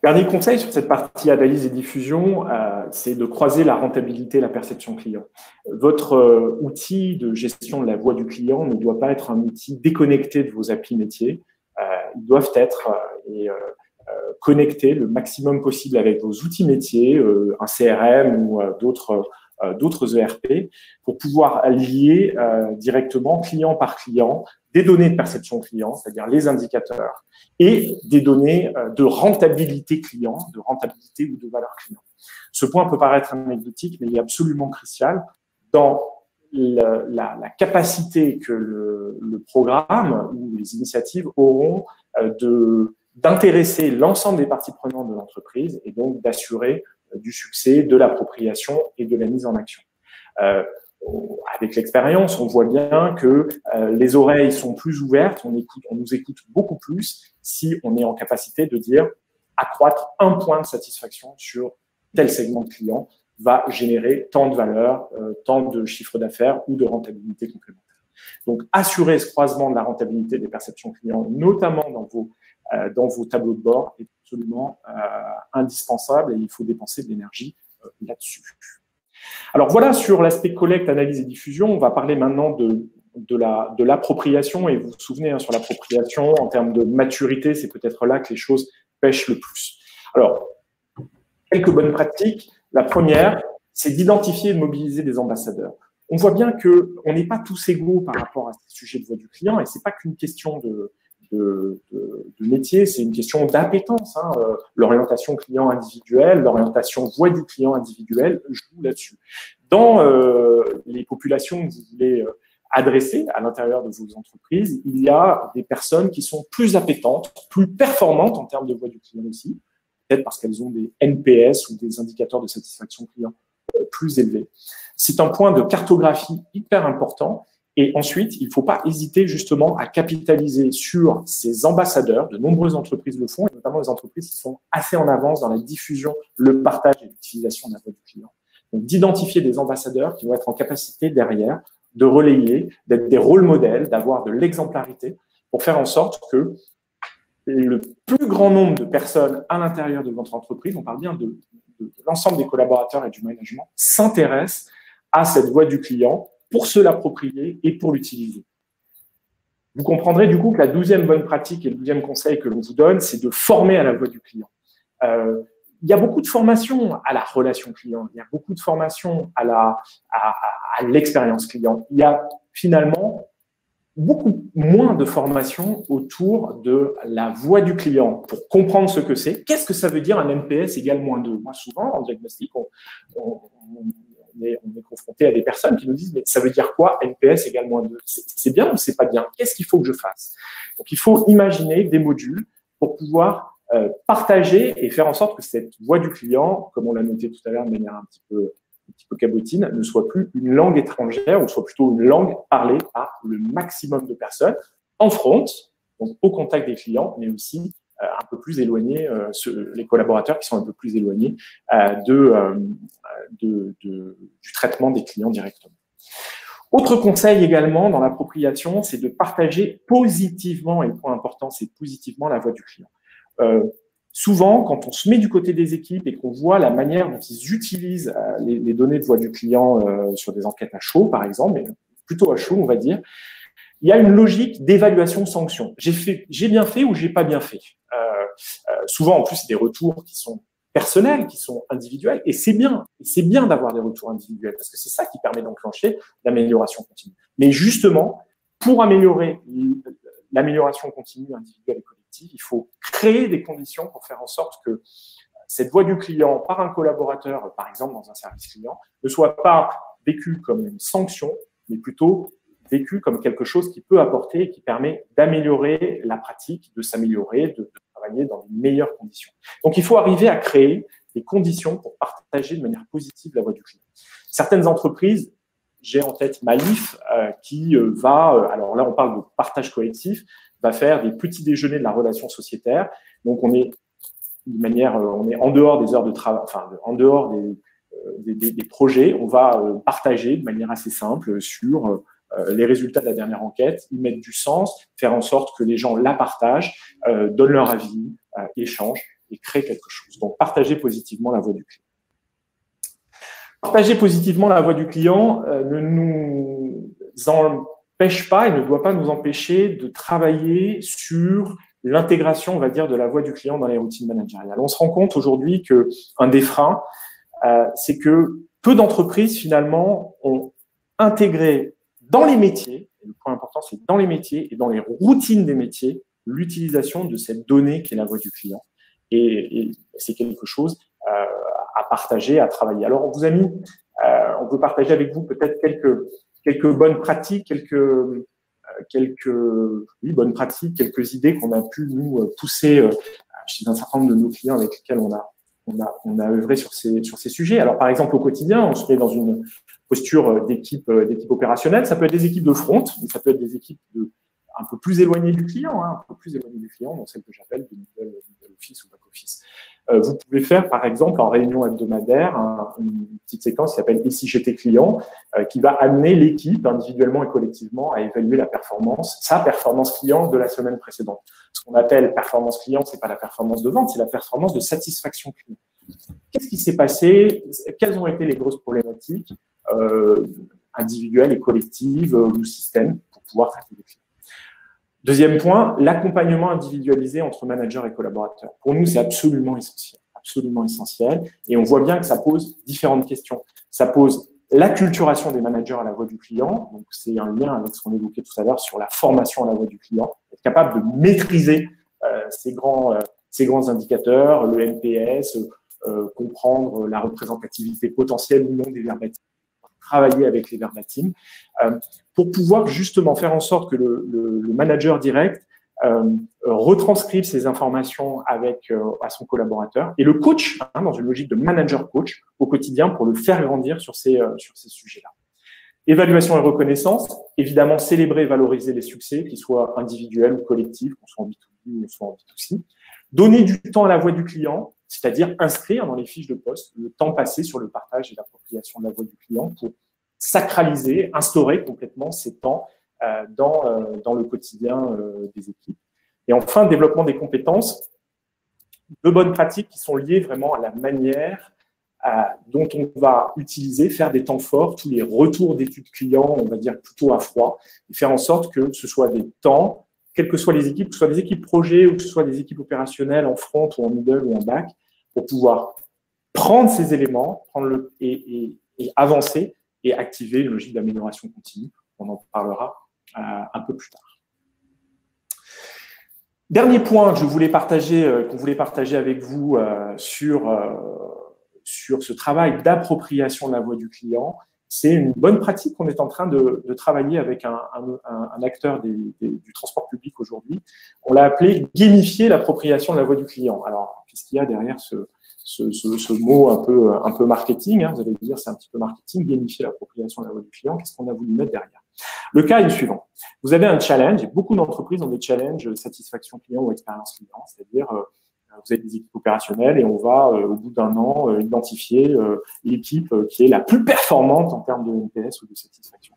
Dernier conseil sur cette partie analyse et diffusion, c'est de croiser la rentabilité et la perception client. Votre outil de gestion de la voix du client ne doit pas être un outil déconnecté de vos applis métiers. Ils doivent être connectés le maximum possible avec vos outils métiers, un CRM ou d'autres ERP, pour pouvoir lier directement, client par client, des données de perception client, c'est-à-dire les indicateurs, et des données de rentabilité client, de rentabilité ou de valeur client. Ce point peut paraître anecdotique, mais il est absolument crucial dans la capacité que le programme ou les initiatives auront d'intéresser l'ensemble des parties prenantes de l'entreprise et donc d'assurer du succès, de l'appropriation et de la mise en action. Avec l'expérience, on voit bien que les oreilles sont plus ouvertes, on nous écoute beaucoup plus si on est en capacité de dire accroître un point de satisfaction sur tel segment de client va générer tant de valeur, tant de chiffre d'affaires ou de rentabilité complémentaire. Donc, assurer ce croisement de la rentabilité des perceptions clients, notamment dans vos tableaux de bord, est absolument indispensable et il faut dépenser de l'énergie là-dessus. Alors voilà, sur l'aspect collecte, analyse et diffusion, on va parler maintenant de l'appropriation. Et vous vous souvenez, hein, sur l'appropriation, en termes de maturité, c'est peut-être là que les choses pêchent le plus. Alors, quelques bonnes pratiques. La première, c'est d'identifier et de mobiliser des ambassadeurs. On voit bien qu'on n'est pas tous égaux par rapport à ce sujet de voix du client, et ce n'est pas qu'une question de métier, c'est une question d'appétence. Hein. L'orientation client individuelle, l'orientation voix du client individuel joue là-dessus. Dans les populations que vous voulez adresser à l'intérieur de vos entreprises, il y a des personnes qui sont plus appétentes, plus performantes en termes de voix du client aussi, peut-être parce qu'elles ont des NPS ou des indicateurs de satisfaction client plus élevés. C'est un point de cartographie hyper important. Et ensuite, il ne faut pas hésiter justement à capitaliser sur ces ambassadeurs. De nombreuses entreprises le font, et notamment les entreprises qui sont assez en avance dans la diffusion, le partage et l'utilisation de la voix du client. Donc, d'identifier des ambassadeurs qui vont être en capacité derrière de relayer, d'être des rôles modèles, d'avoir de l'exemplarité pour faire en sorte que le plus grand nombre de personnes à l'intérieur de votre entreprise, on parle bien de l'ensemble des collaborateurs et du management, s'intéressent à cette voix du client pour se l'approprier et pour l'utiliser. Vous comprendrez du coup que la 12e bonne pratique et le 12e conseil que l'on vous donne, c'est de former à la voix du client. Il y a beaucoup de formations à la relation client, il y a beaucoup de formations à l'expérience client. Il y a finalement beaucoup moins de formations autour de la voix du client pour comprendre ce que c'est. Qu'est-ce que ça veut dire un NPS égale -2? Moi, souvent, en diagnostic, on est confronté à des personnes qui nous disent « mais ça veut dire quoi NPS égale -2 » C'est bien ou c'est pas bien? Qu'est-ce qu'il faut que je fasse? Donc, il faut imaginer des modules pour pouvoir partager et faire en sorte que cette voix du client, comme on l'a noté tout à l'heure de manière un petit peu cabotine, ne soit plus une langue étrangère, ou soit plutôt une langue parlée par le maximum de personnes en front, donc au contact des clients, mais aussi un peu plus éloignés, les collaborateurs qui sont un peu plus éloignés du traitement des clients directement. Autre conseil également dans l'appropriation, c'est de partager positivement, et le point important, c'est positivement la voix du client. Souvent, quand on se met du côté des équipes et qu'on voit la manière dont ils utilisent les données de voix du client sur des enquêtes à chaud, par exemple, mais plutôt à chaud, on va dire, il y a une logique d'évaluation-sanction. J'ai bien fait ou j'ai pas bien fait. Souvent, en plus, c'est des retours qui sont personnels, qui sont individuels, et c'est bien. C'est bien d'avoir des retours individuels, parce que c'est ça qui permet d'enclencher l'amélioration continue. Mais justement, pour améliorer l'amélioration continue individuelle et collective, il faut créer des conditions pour faire en sorte que cette voix du client par un collaborateur, par exemple dans un service client, ne soit pas vécue comme une sanction, mais plutôt vécue comme quelque chose qui peut apporter et qui permet d'améliorer la pratique, de s'améliorer, de travailler dans de meilleures conditions. Donc, il faut arriver à créer des conditions pour partager de manière positive la voix du client. Certaines entreprises, j'ai en tête Maïf, qui va, alors là on parle de partage collectif, va faire des petits déjeuners de la relation sociétaire. Donc on est on est en dehors des heures de travail, enfin en dehors des projets, on va partager de manière assez simple sur les résultats de la dernière enquête, y mettre du sens, faire en sorte que les gens la partagent, donnent leur avis, échangent et créent quelque chose. Donc partager positivement la voix du client. Partager positivement la voix du client ne nous empêche pas et ne doit pas nous empêcher de travailler sur l'intégration, on va dire, de la voix du client dans les routines managériales. On se rend compte aujourd'hui qu'un des freins, c'est que peu d'entreprises, finalement, ont intégré dans les métiers, et le point important, c'est dans les métiers et dans les routines des métiers, l'utilisation de cette donnée qui est la voix du client. Et c'est quelque chose à partager, à travailler. Alors, on vous a mis, on peut partager avec vous peut-être quelques bonnes pratiques, quelques bonnes pratiques, quelques idées qu'on a pu nous pousser chez un certain nombre de nos clients avec lesquels on a œuvré sur ces sujets. Alors, par exemple, au quotidien, on se met dans une posture d'équipe opérationnelle. Ça peut être des équipes de front, mais ça peut être des équipes un peu plus éloignées du client, un peu plus éloignées du client, donc celles que j'appelle de middle office ou back office. Vous pouvez faire, par exemple, en réunion hebdomadaire, une petite séquence qui s'appelle « Et si j'étais client ?» qui va amener l'équipe, individuellement et collectivement, à évaluer sa performance client de la semaine précédente. Ce qu'on appelle performance client, c'est pas la performance de vente, c'est la performance de satisfaction client. Qu'est-ce qui s'est passé? Quelles ont été les grosses problématiques individuelles et collectives ou système pour pouvoir traiter les clients? Deuxième point, l'accompagnement individualisé entre managers et collaborateurs. Pour nous, c'est absolument essentiel. Et on voit bien que ça pose différentes questions. Ça pose l'acculturation des managers à la voix du client. Donc, c'est un lien avec ce qu'on évoquait tout à l'heure sur la formation à la voix du client. Être capable de maîtriser ces grands indicateurs, le NPS, comprendre la représentativité potentielle ou non des verbatims, travailler avec les verbatims, pour pouvoir justement faire en sorte que le manager direct retranscrive ces informations à son collaborateur et le coach, dans une logique de manager-coach au quotidien pour le faire grandir sur ces sujets-là. Évaluation et reconnaissance, évidemment célébrer et valoriser les succès, qu'ils soient individuels ou collectifs, qu'on soit en B2B ou soit en B2C. Donner du temps à la voix du client, c'est-à-dire inscrire dans les fiches de poste le temps passé sur le partage et l'appropriation de la voix du client pour sacraliser, instaurer complètement ces temps dans le quotidien des équipes. Et enfin, développement des compétences, de bonnes pratiques qui sont liées vraiment à la manière dont on va faire des temps forts, tous les retours d'études clients, on va dire plutôt à froid, et faire en sorte que ce soit des temps, quelles que soient les équipes, que ce soit des équipes projet ou que ce soit des équipes opérationnelles en front ou en middle ou en back, pour pouvoir prendre ces éléments et avancer et activer une logique d'amélioration continue. On en parlera un peu plus tard. Dernier point que qu'on voulait partager avec vous sur ce travail d'appropriation de la voix du client, c'est une bonne pratique qu'on est en train de travailler avec un acteur du transport public aujourd'hui. On l'a appelé « gamifier l'appropriation de la voix du client ». Alors, qu'est-ce qu'il y a derrière ce mot un peu marketing, vous allez dire c'est un petit peu marketing, gamifier l'appropriation de la voix du client, qu'est-ce qu'on a voulu mettre derrière? Le cas est le suivant. Vous avez un challenge, et beaucoup d'entreprises ont des challenges satisfaction client ou expérience client, c'est-à-dire vous avez des équipes opérationnelles et on va, au bout d'un an, identifier l'équipe qui est la plus performante en termes de NPS ou de satisfaction.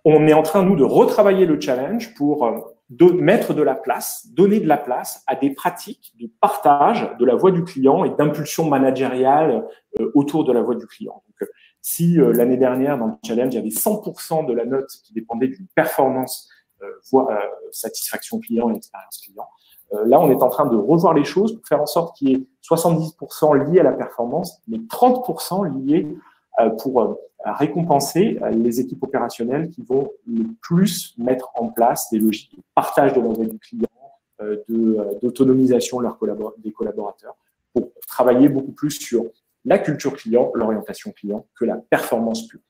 On est en train, nous, de retravailler le challenge pour mettre de la place, donner de la place à des pratiques de partage de la voix du client et d'impulsion managériale autour de la voix du client. Donc, si l'année dernière, dans le challenge, il y avait 100% de la note qui dépendait d'une performance satisfaction client et expérience client, là, on est en train de revoir les choses pour faire en sorte qu'il y ait 70% liés à la performance, mais 30% liés pour récompenser les équipes opérationnelles qui vont le plus mettre en place des logiques de partage de la voix du client, d'autonomisation des collaborateurs, pour travailler beaucoup plus sur la culture client, l'orientation client, que la performance pure.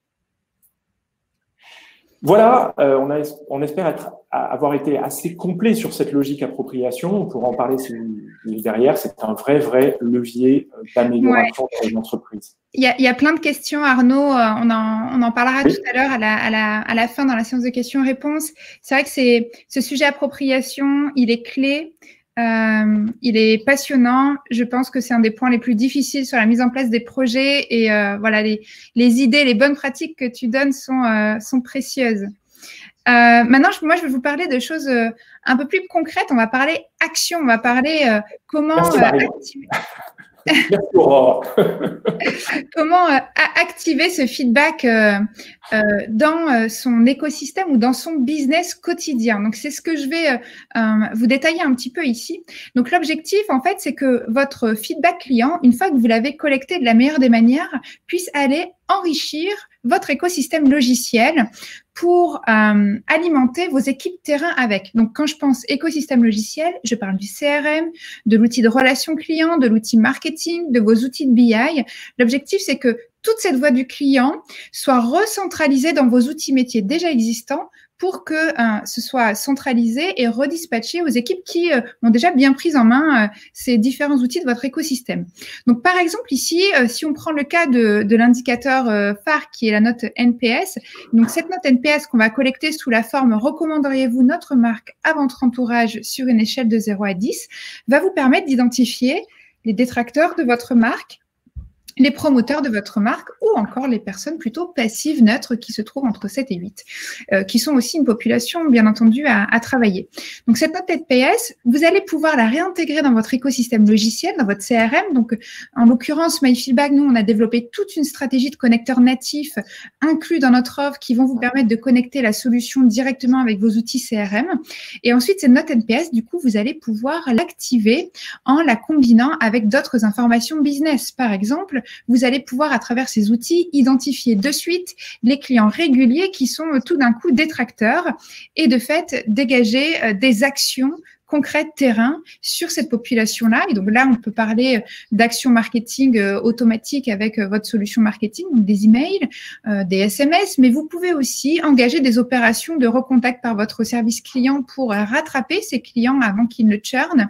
Voilà, on espère avoir été assez complet sur cette logique appropriation. On pourra en parler derrière. C'est un vrai levier d'amélioration dans les entreprises. Il y a plein de questions, Arnaud. On en parlera tout à l'heure à la fin dans la séance de questions-réponses. C'est vrai que ce sujet appropriation, il est clé. Il est passionnant. Je pense que c'est un des points les plus difficiles sur la mise en place des projets et voilà, les idées, les bonnes pratiques que tu donnes sont précieuses. Maintenant, moi, je vais vous parler de choses un peu plus concrètes. On va parler action, on va parler comment activer. Merci, Aurore. Comment activer ce feedback dans son écosystème ou dans son business quotidien. Donc, c'est ce que je vais vous détailler un petit peu ici. Donc, l'objectif, en fait, c'est que votre feedback client, une fois que vous l'avez collecté de la meilleure des manières, puisse aller enrichir votre écosystème logiciel pour alimenter vos équipes terrain avec. Donc, quand je pense écosystème logiciel, je parle du CRM, de l'outil de relation client, de l'outil marketing, de vos outils de BI. L'objectif, c'est que toute cette voix du client soit recentralisée dans vos outils métiers déjà existants pour que ce soit centralisé et redispatché aux équipes qui ont déjà bien pris en main ces différents outils de votre écosystème. Donc, par exemple, ici, si on prend le cas de l'indicateur phare qui est la note NPS, donc cette note NPS qu'on va collecter sous la forme « Recommanderiez-vous notre marque à votre entourage sur une échelle de 0 à 10 ?» va vous permettre d'identifier les détracteurs de votre marque, les promoteurs de votre marque ou encore les personnes plutôt passives, neutres, qui se trouvent entre 7 et 8, qui sont aussi une population, bien entendu, à travailler. Donc, cette note NPS, vous allez pouvoir la réintégrer dans votre écosystème logiciel, dans votre CRM. Donc, en l'occurrence, MyFeedback, nous, on a développé toute une stratégie de connecteurs natifs inclus dans notre offre qui vont vous permettre de connecter la solution directement avec vos outils CRM. Et ensuite, cette note NPS, du coup, vous allez pouvoir l'activer en la combinant avec d'autres informations business. Par exemple, vous allez pouvoir, à travers ces outils, identifier de suite les clients réguliers qui sont tout d'un coup détracteurs et de fait dégager des actions concrètes terrain sur cette population-là. Et donc là, on peut parler d'actions marketing automatiques avec votre solution marketing, donc des emails, des SMS, mais vous pouvez aussi engager des opérations de recontact par votre service client pour rattraper ces clients avant qu'ils ne churnent,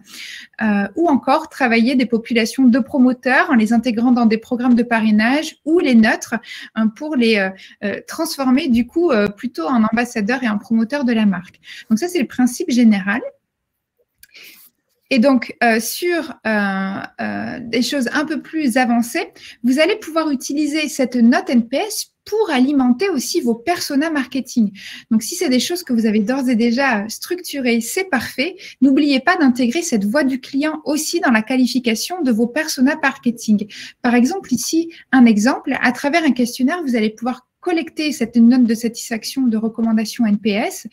ou encore travailler des populations de promoteurs en les intégrant dans des programmes de parrainage ou les neutres pour les transformer du coup plutôt en ambassadeurs et en promoteurs de la marque. Donc ça, c'est le principe général. Et donc, sur des choses un peu plus avancées, vous allez pouvoir utiliser cette note NPS pour alimenter aussi vos personas marketing. Donc, si c'est des choses que vous avez d'ores et déjà structurées, c'est parfait. N'oubliez pas d'intégrer cette voix du client aussi dans la qualification de vos personas marketing. Par exemple, ici, un exemple, à travers un questionnaire, vous allez pouvoir collecter cette note de satisfaction de recommandation NPS.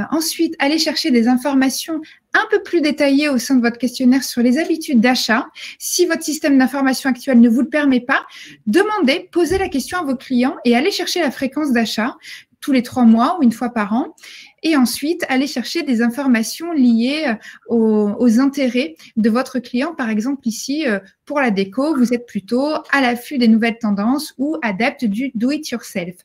Ensuite, aller chercher des informations un peu plus détaillées au sein de votre questionnaire sur les habitudes d'achat. Si votre système d'information actuel ne vous le permet pas, demandez, posez la question à vos clients et allez chercher la fréquence d'achat tous les 3 mois ou une fois par an. Et ensuite, aller chercher des informations liées aux intérêts de votre client. Par exemple, ici, pour la déco, vous êtes plutôt à l'affût des nouvelles tendances ou adepte du do-it-yourself.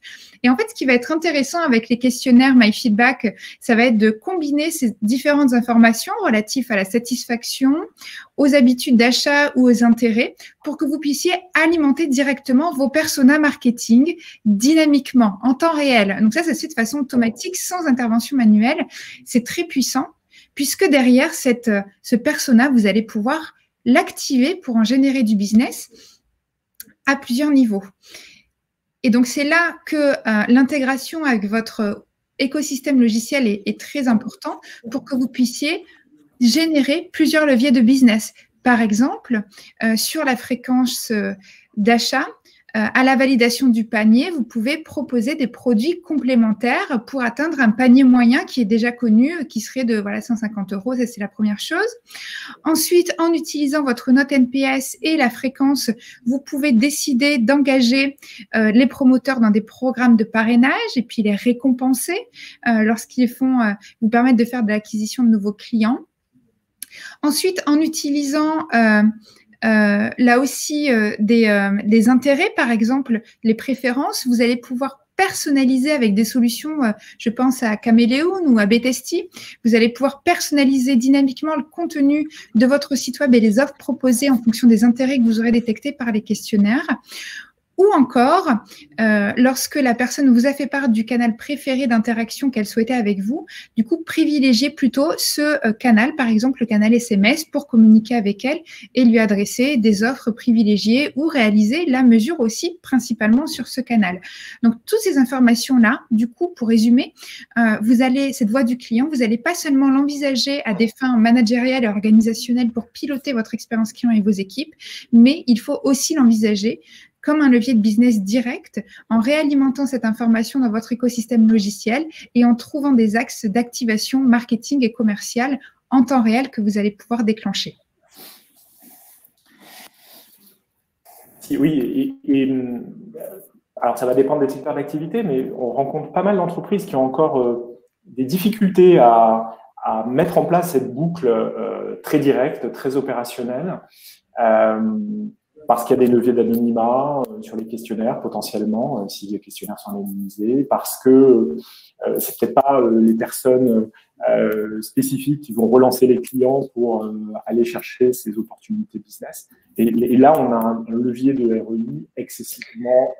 Et en fait, ce qui va être intéressant avec les questionnaires MyFeedback, ça va être de combiner ces différentes informations relatives à la satisfaction, aux habitudes d'achat ou aux intérêts pour que vous puissiez alimenter directement vos personas marketing dynamiquement, en temps réel. Donc ça se fait de façon automatique, sans intervention manuelle. C'est très puissant puisque derrière ce persona, vous allez pouvoir l'activer pour en générer du business à plusieurs niveaux. Et donc, c'est là que l'intégration avec votre écosystème logiciel est très important pour que vous puissiez générer plusieurs leviers de business. Par exemple, sur la fréquence d'achat, à la validation du panier, vous pouvez proposer des produits complémentaires pour atteindre un panier moyen qui est déjà connu, qui serait de 150 €. Ça, c'est la première chose. Ensuite, en utilisant votre note NPS et la fréquence, vous pouvez décider d'engager les promoteurs dans des programmes de parrainage et puis les récompenser lorsqu'ils vous permettent de faire de l'acquisition de nouveaux clients. Ensuite, en utilisant là aussi des intérêts, par exemple les préférences, vous allez pouvoir personnaliser avec des solutions, je pense à Caméléon ou à Betesti, vous allez pouvoir personnaliser dynamiquement le contenu de votre site web et les offres proposées en fonction des intérêts que vous aurez détectés par les questionnaires. Ou encore, lorsque la personne vous a fait part du canal préféré d'interaction qu'elle souhaitait avec vous, du coup, privilégiez plutôt ce canal, par exemple le canal SMS, pour communiquer avec elle et lui adresser des offres privilégiées ou réaliser la mesure aussi principalement sur ce canal. Donc, toutes ces informations-là, du coup, pour résumer, cette voix du client, vous n'allez pas seulement l'envisager à des fins managériales et organisationnelles pour piloter votre expérience client et vos équipes, mais il faut aussi l'envisager comme un levier de business direct, en réalimentant cette information dans votre écosystème logiciel et en trouvant des axes d'activation marketing et commercial en temps réel que vous allez pouvoir déclencher. Oui, alors ça va dépendre des secteurs d'activité, mais on rencontre pas mal d'entreprises qui ont encore des difficultés à mettre en place cette boucle très directe, très opérationnelle. Parce qu'il y a des leviers d'anonymat sur les questionnaires, potentiellement, si les questionnaires sont anonymisés, parce que c'est peut-être pas les personnes spécifiques qui vont relancer les clients pour aller chercher ces opportunités business. Et là, on a un levier de ROI excessivement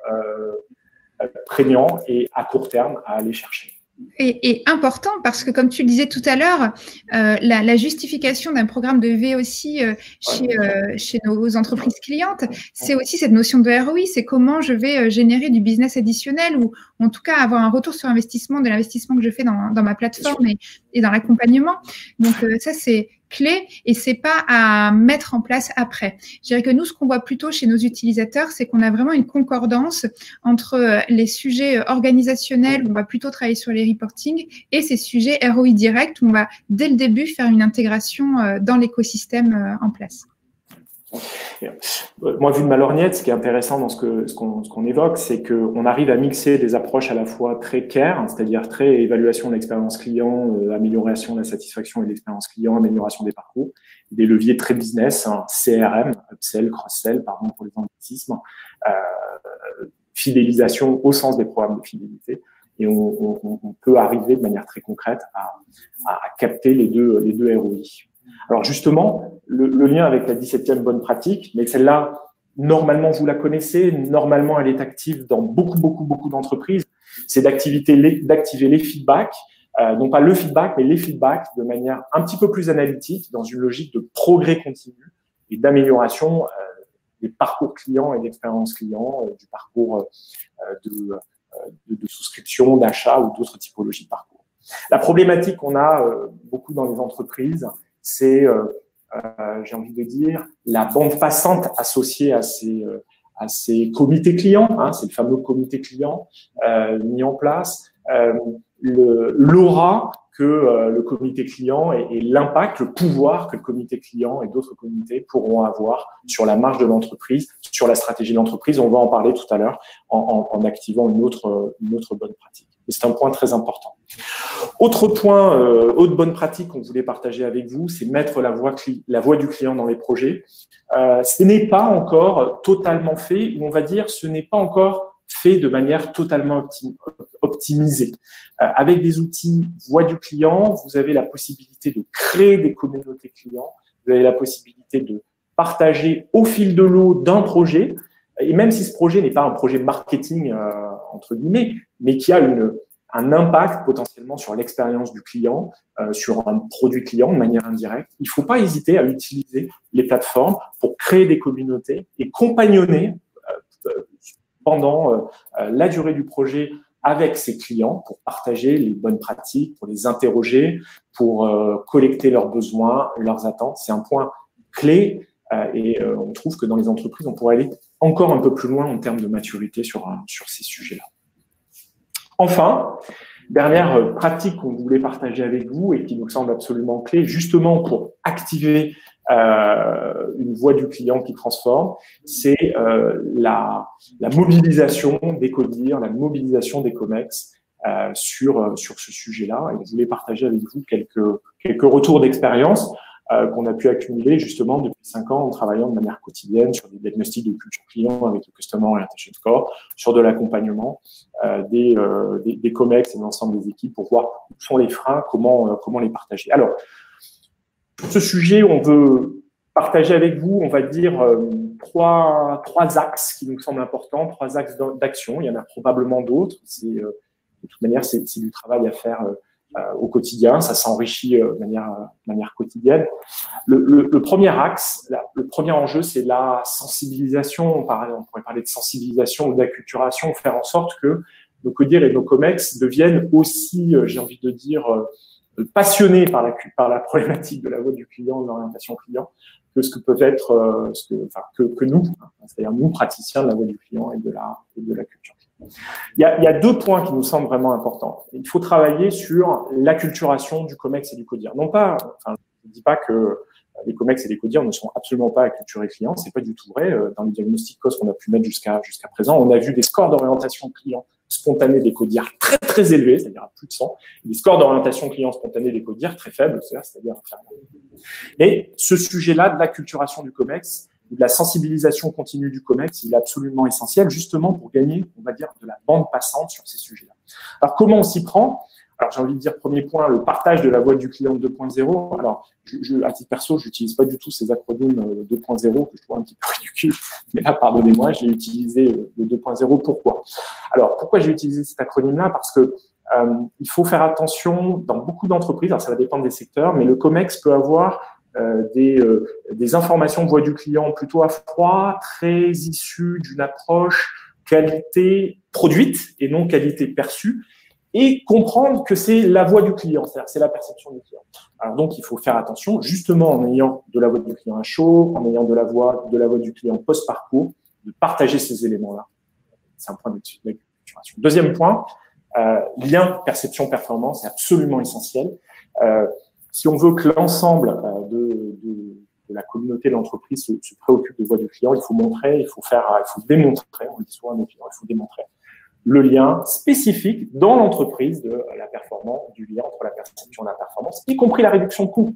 prégnant et à court terme à aller chercher. Et important parce que, comme tu le disais tout à l'heure, la justification d'un programme de VOC chez nos entreprises clientes, c'est aussi cette notion de ROI, c'est comment je vais générer du business additionnel ou en tout cas avoir un retour sur investissement de l'investissement que je fais dans ma plateforme et dans l'accompagnement. Donc ça, c'est clé et c'est pas à mettre en place après. Je dirais que nous, ce qu'on voit plutôt chez nos utilisateurs, c'est qu'on a vraiment une concordance entre les sujets organisationnels où on va plutôt travailler sur les reporting et ces sujets ROI direct où on va dès le début faire une intégration dans l'écosystème en place. Moi, vu de ma lorgnette, ce qui est intéressant dans ce qu'on évoque, c'est qu'on arrive à mixer des approches à la fois très care, c'est-à-dire très évaluation de l'expérience client, amélioration de la satisfaction et de l'expérience client, amélioration des parcours, des leviers très business, CRM, upsell, cross-sell, pardon pour les anglicismes, fidélisation au sens des programmes de fidélité. Et on peut arriver de manière très concrète à capter les deux ROI. Alors justement, le lien avec la 17e bonne pratique, mais celle-là, normalement, vous la connaissez, normalement, elle est active dans beaucoup d'entreprises, c'est d'activer les feedbacks, non pas le feedback, mais les feedbacks de manière un petit peu plus analytique, dans une logique de progrès continu et d'amélioration des parcours clients et d'expérience client, du parcours de souscription, d'achat ou d'autres typologies de parcours. La problématique qu'on a beaucoup dans les entreprises, c'est, j'ai envie de dire, la bande passante associée à ces comités clients, hein, c'est le fameux comité client mis en place, l'aura que le comité client et l'impact, le pouvoir que le comité client et d'autres comités pourront avoir sur la marge de l'entreprise, sur la stratégie de l'entreprise. On va en parler tout à l'heure en activant une autre bonne pratique. Et c'est un point très important. Autre point, autre bonne pratique qu'on voulait partager avec vous, c'est mettre la voix du client dans les projets. Ce n'est pas encore totalement fait, ou on va dire, ce n'est pas encore fait de manière totalement optimisée. Avec des outils voix du client, vous avez la possibilité de créer des communautés clients, vous avez la possibilité de partager au fil de l'eau d'un projet, et même si ce projet n'est pas un projet marketing, entre guillemets, mais qui a un impact potentiellement sur l'expérience du client, sur un produit client de manière indirecte, il ne faut pas hésiter à utiliser les plateformes pour créer des communautés et compagnonner pendant la durée du projet avec ses clients pour partager les bonnes pratiques, pour les interroger, pour collecter leurs besoins, leurs attentes. C'est un point clé et on trouve que dans les entreprises, on pourrait aller encore un peu plus loin en termes de maturité sur ces sujets-là. Enfin, dernière pratique qu'on voulait partager avec vous et qui nous semble absolument clé, justement pour activer une voix du client qui transforme, c'est la mobilisation des CODIR, la mobilisation des COMEX sur ce sujet-là. Et je voulais partager avec vous quelques retours d'expérience qu'on a pu accumuler justement depuis 5 ans en travaillant de manière quotidienne sur des diagnostics de culture client avec le Customer Orientation Score, sur de l'accompagnement des COMEX et de l'ensemble des équipes pour voir où sont les freins, comment les partager. Alors, sur ce sujet, on veut partager avec vous, on va dire, trois axes qui nous semblent importants, 3 axes d'action. Il y en a probablement d'autres. De toute manière, c'est du travail à faire au quotidien, ça s'enrichit de manière quotidienne. Le premier axe, le premier enjeu, c'est la sensibilisation. On pourrait parler de sensibilisation ou d'acculturation, faire en sorte que nos CODIR et nos COMEX deviennent aussi, j'ai envie de dire, passionnés par la problématique de la voix du client, de l'orientation client, que ce que peuvent être, que nous, c'est-à-dire nous, praticiens de la voix du client et de la culture. Il y a 2 points qui nous semblent vraiment importants. Il faut travailler sur l'acculturation du COMEX et du CODIR. Non pas, je ne dis pas que les COMEX et les CODIR ne sont absolument pas acculturés clients, c'est pas du tout vrai. Dans les diagnostics COS qu'on a pu mettre jusqu'à présent, on a vu des scores d'orientation client spontanés des CODIR très très élevés, c'est-à-dire à plus de 100, et des scores d'orientation client spontanés des CODIR très faibles, c'est-à-dire inférieurs. Et ce sujet-là de l'acculturation du COMEX, de la sensibilisation continue du COMEX, il est absolument essentiel, justement pour gagner, on va dire, de la bande passante sur ces sujets-là. Alors, comment on s'y prend? Alors, j'ai envie de dire, premier point, le partage de la voix du client 2.0. Alors, à titre perso, je n'utilise pas du tout ces acronymes 2.0, que je trouve un petit peu ridicules. Mais là, pardonnez-moi, j'ai utilisé le 2.0. Pourquoi? Alors, pourquoi j'ai utilisé cet acronyme-là? Parce que il faut faire attention dans beaucoup d'entreprises, alors ça va dépendre des secteurs, mais le COMEX peut avoir des informations de voix du client plutôt à froid, très issues d'une approche qualité produite et non qualité perçue, et comprendre que c'est la voix du client, c'est-à-dire c'est la perception du client. Alors donc, il faut faire attention, justement en ayant de la voix du client à chaud, en ayant de la voix du client post-parcours, de partager ces éléments-là. C'est un point d'acculturation. Deuxième point, lien perception-performance est absolument essentiel. Si on veut que l'ensemble de la communauté de l'entreprise se préoccupe de voix du client, il faut montrer, il faut démontrer, on le dit souvent à nos clients, il faut démontrer le lien spécifique dans l'entreprise de la performance, du lien entre la perception et la performance, y compris la réduction de coûts,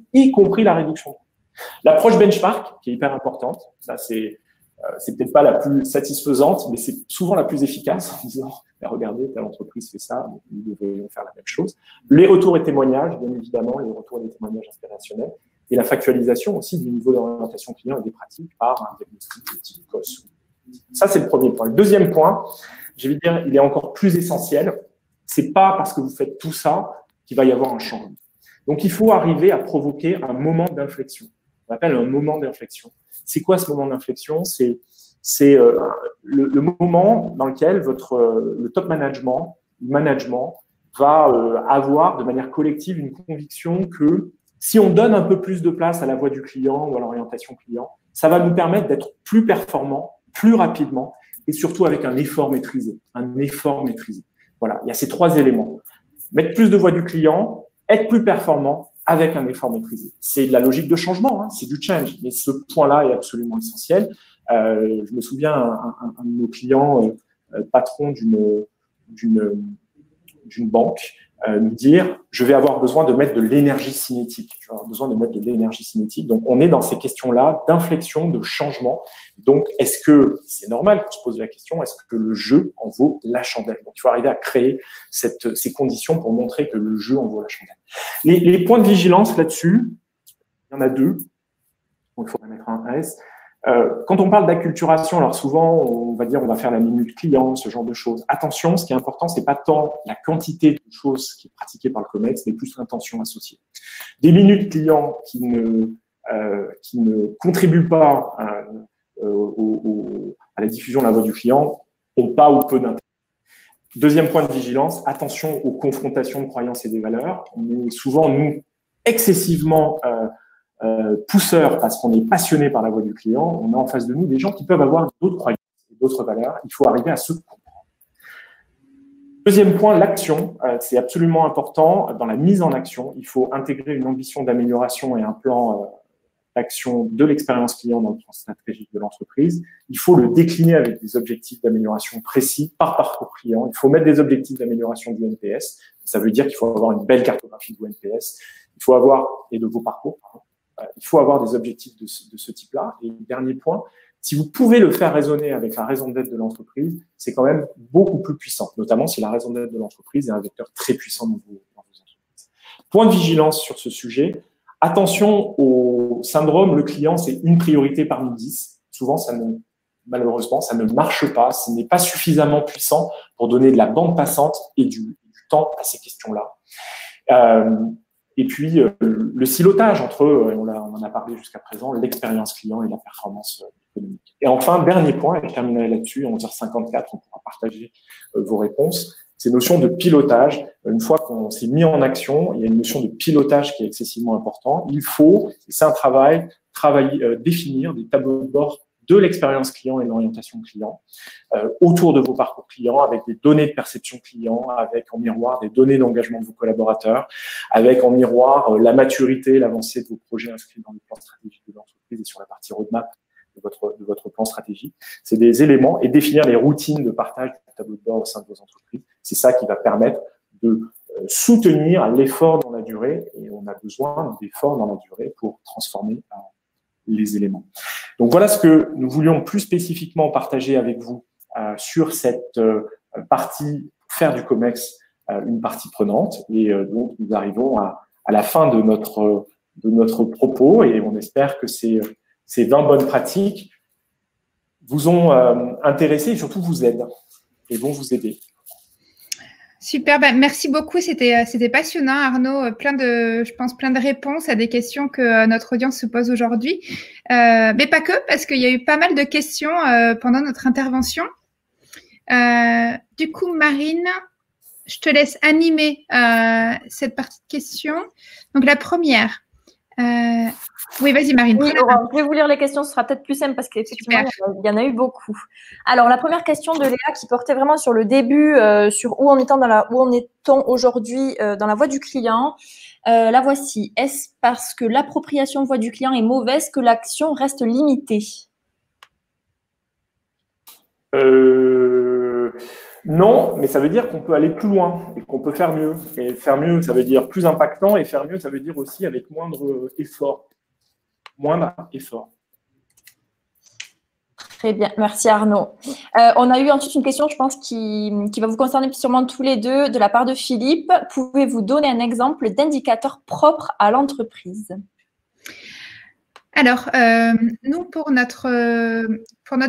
L'approche benchmark, qui est hyper importante, ça c'est peut-être pas la plus satisfaisante, mais c'est souvent la plus efficace en disant, regardez, telle entreprise fait ça, nous devrions faire la même chose. Les retours et témoignages, bien évidemment, les retours et les témoignages inspirationnels, et la factualisation aussi du niveau d'orientation client et des pratiques par un diagnostic de type COS. Ça, c'est le premier point. Le deuxième point, je vais dire, il est encore plus essentiel. C'est pas parce que vous faites tout ça qu'il va y avoir un changement. Donc, il faut arriver à provoquer un moment d'inflexion. On appelle un moment d'inflexion. C'est quoi ce moment d'inflexion? C'est le moment dans lequel le top management va avoir de manière collective une conviction que si on donne un peu plus de place à la voix du client ou à l'orientation client, ça va nous permettre d'être plus performants, plus rapidement et surtout avec un effort maîtrisé. Voilà, il y a ces trois éléments. Mettre plus de voix du client, être plus performant avec un effort maîtrisé. C'est de la logique de changement, hein, c'est du change, mais ce point-là est absolument essentiel. Je me souviens, un de nos clients, patron d'une banque, nous dire « je vais avoir besoin de mettre de l'énergie cinétique ». Je vais avoir besoin de mettre de l'énergie cinétique. Donc, on est dans ces questions-là d'inflexion, de changement. Donc, est-ce que c'est normal qu'on se pose la question, est-ce que le jeu en vaut la chandelle? Donc, il faut arriver à créer ces conditions pour montrer que le jeu en vaut la chandelle. Les points de vigilance là-dessus, il y en a deux. Donc, il faudrait mettre un S. Quand on parle d'acculturation, alors souvent, on va dire on va faire la minute client, ce genre de choses. Attention, ce qui est important, c'est pas tant la quantité de choses qui est pratiquée par le COMEX, mais plus l'intention associée. Des minutes clients qui ne contribuent pas à la diffusion de la voix du client ont pas ou peu d'intérêt. Deuxième point de vigilance, attention aux confrontations de croyances et des valeurs. On est souvent, nous, excessivement pousseurs parce qu'on est passionné par la voix du client. On a en face de nous des gens qui peuvent avoir d'autres croyances et d'autres valeurs. Il faut arriver à se comprendre. Deuxième point, l'action. C'est absolument important. Dans la mise en action, il faut intégrer une ambition d'amélioration et un plan d'action de l'expérience client dans le plan stratégique de l'entreprise. Il faut le décliner avec des objectifs d'amélioration précis par parcours client. Il faut mettre des objectifs d'amélioration du NPS. Ça veut dire qu'il faut avoir une belle cartographie du NPS. Il faut avoir, et de vos parcours, pardon. Il faut avoir des objectifs de ce type-là. Et dernier point, si vous pouvez le faire résonner avec la raison d'être de l'entreprise, c'est quand même beaucoup plus puissant, notamment si la raison d'être de l'entreprise est un vecteur très puissant dans vos entreprises. Point de vigilance sur ce sujet. Attention au syndrome, le client, c'est une priorité parmi 10. Souvent, malheureusement, ça ne marche pas. Ce n'est pas suffisamment puissant pour donner de la bande passante et du temps à ces questions-là. Et puis, le silotage entre, on en a parlé jusqu'à présent, l'expérience client et la performance économique. Et enfin, dernier point, et je terminerai là-dessus, 11h54, on pourra partager vos réponses, ces notions de pilotage. Une fois qu'on s'est mis en action, il y a une notion de pilotage qui est excessivement important. Il faut, et c'est un travail, définir des tableaux de bord de l'expérience client et de l'orientation client autour de vos parcours clients, avec des données de perception client, avec en miroir des données d'engagement de vos collaborateurs, avec en miroir la maturité, l'avancée de vos projets inscrits dans le plan stratégique de l'entreprise et sur la partie roadmap de votre plan stratégique. C'est des éléments et définir les routines de partage du tableau de bord au sein de vos entreprises. C'est ça qui va permettre de soutenir l'effort dans la durée, et on a besoin d'efforts dans la durée pour transformer les éléments. Donc voilà ce que nous voulions plus spécifiquement partager avec vous sur cette partie, faire du COMEX une partie prenante. Et donc nous arrivons à la fin de notre propos, et on espère que ces 20 bonnes pratiques vous ont intéressé et surtout vous aident et vont vous aider. Super, merci beaucoup. C'était passionnant, Arnaud. Je pense, plein de réponses à des questions que notre audience se pose aujourd'hui. Mais pas que, parce qu'il y a eu pas mal de questions pendant notre intervention. Du coup, Marine, je te laisse animer cette partie de questions. Donc, la première. Oui, vas-y, Marine. Oui, Aurore, je vais vous lire les questions, ce sera peut-être plus simple parce qu'effectivement, il y en a eu beaucoup. Alors, la première question de Léa qui portait vraiment sur le début, sur où en est-on aujourd'hui dans la voie du client. La voici. Est-ce parce que l'appropriation voie du client est mauvaise que l'action reste limitée? Non, mais ça veut dire qu'on peut aller plus loin et qu'on peut faire mieux. Et faire mieux, ça veut dire plus impactant, et faire mieux, ça veut dire aussi avec moindre effort. Moindre effort. Très bien, merci Arnaud. On a eu ensuite une question, je pense, qui va vous concerner sûrement tous les deux, de la part de Philippe. Pouvez-vous donner un exemple d'indicateur propre à l'entreprise? Alors, nous, pour notre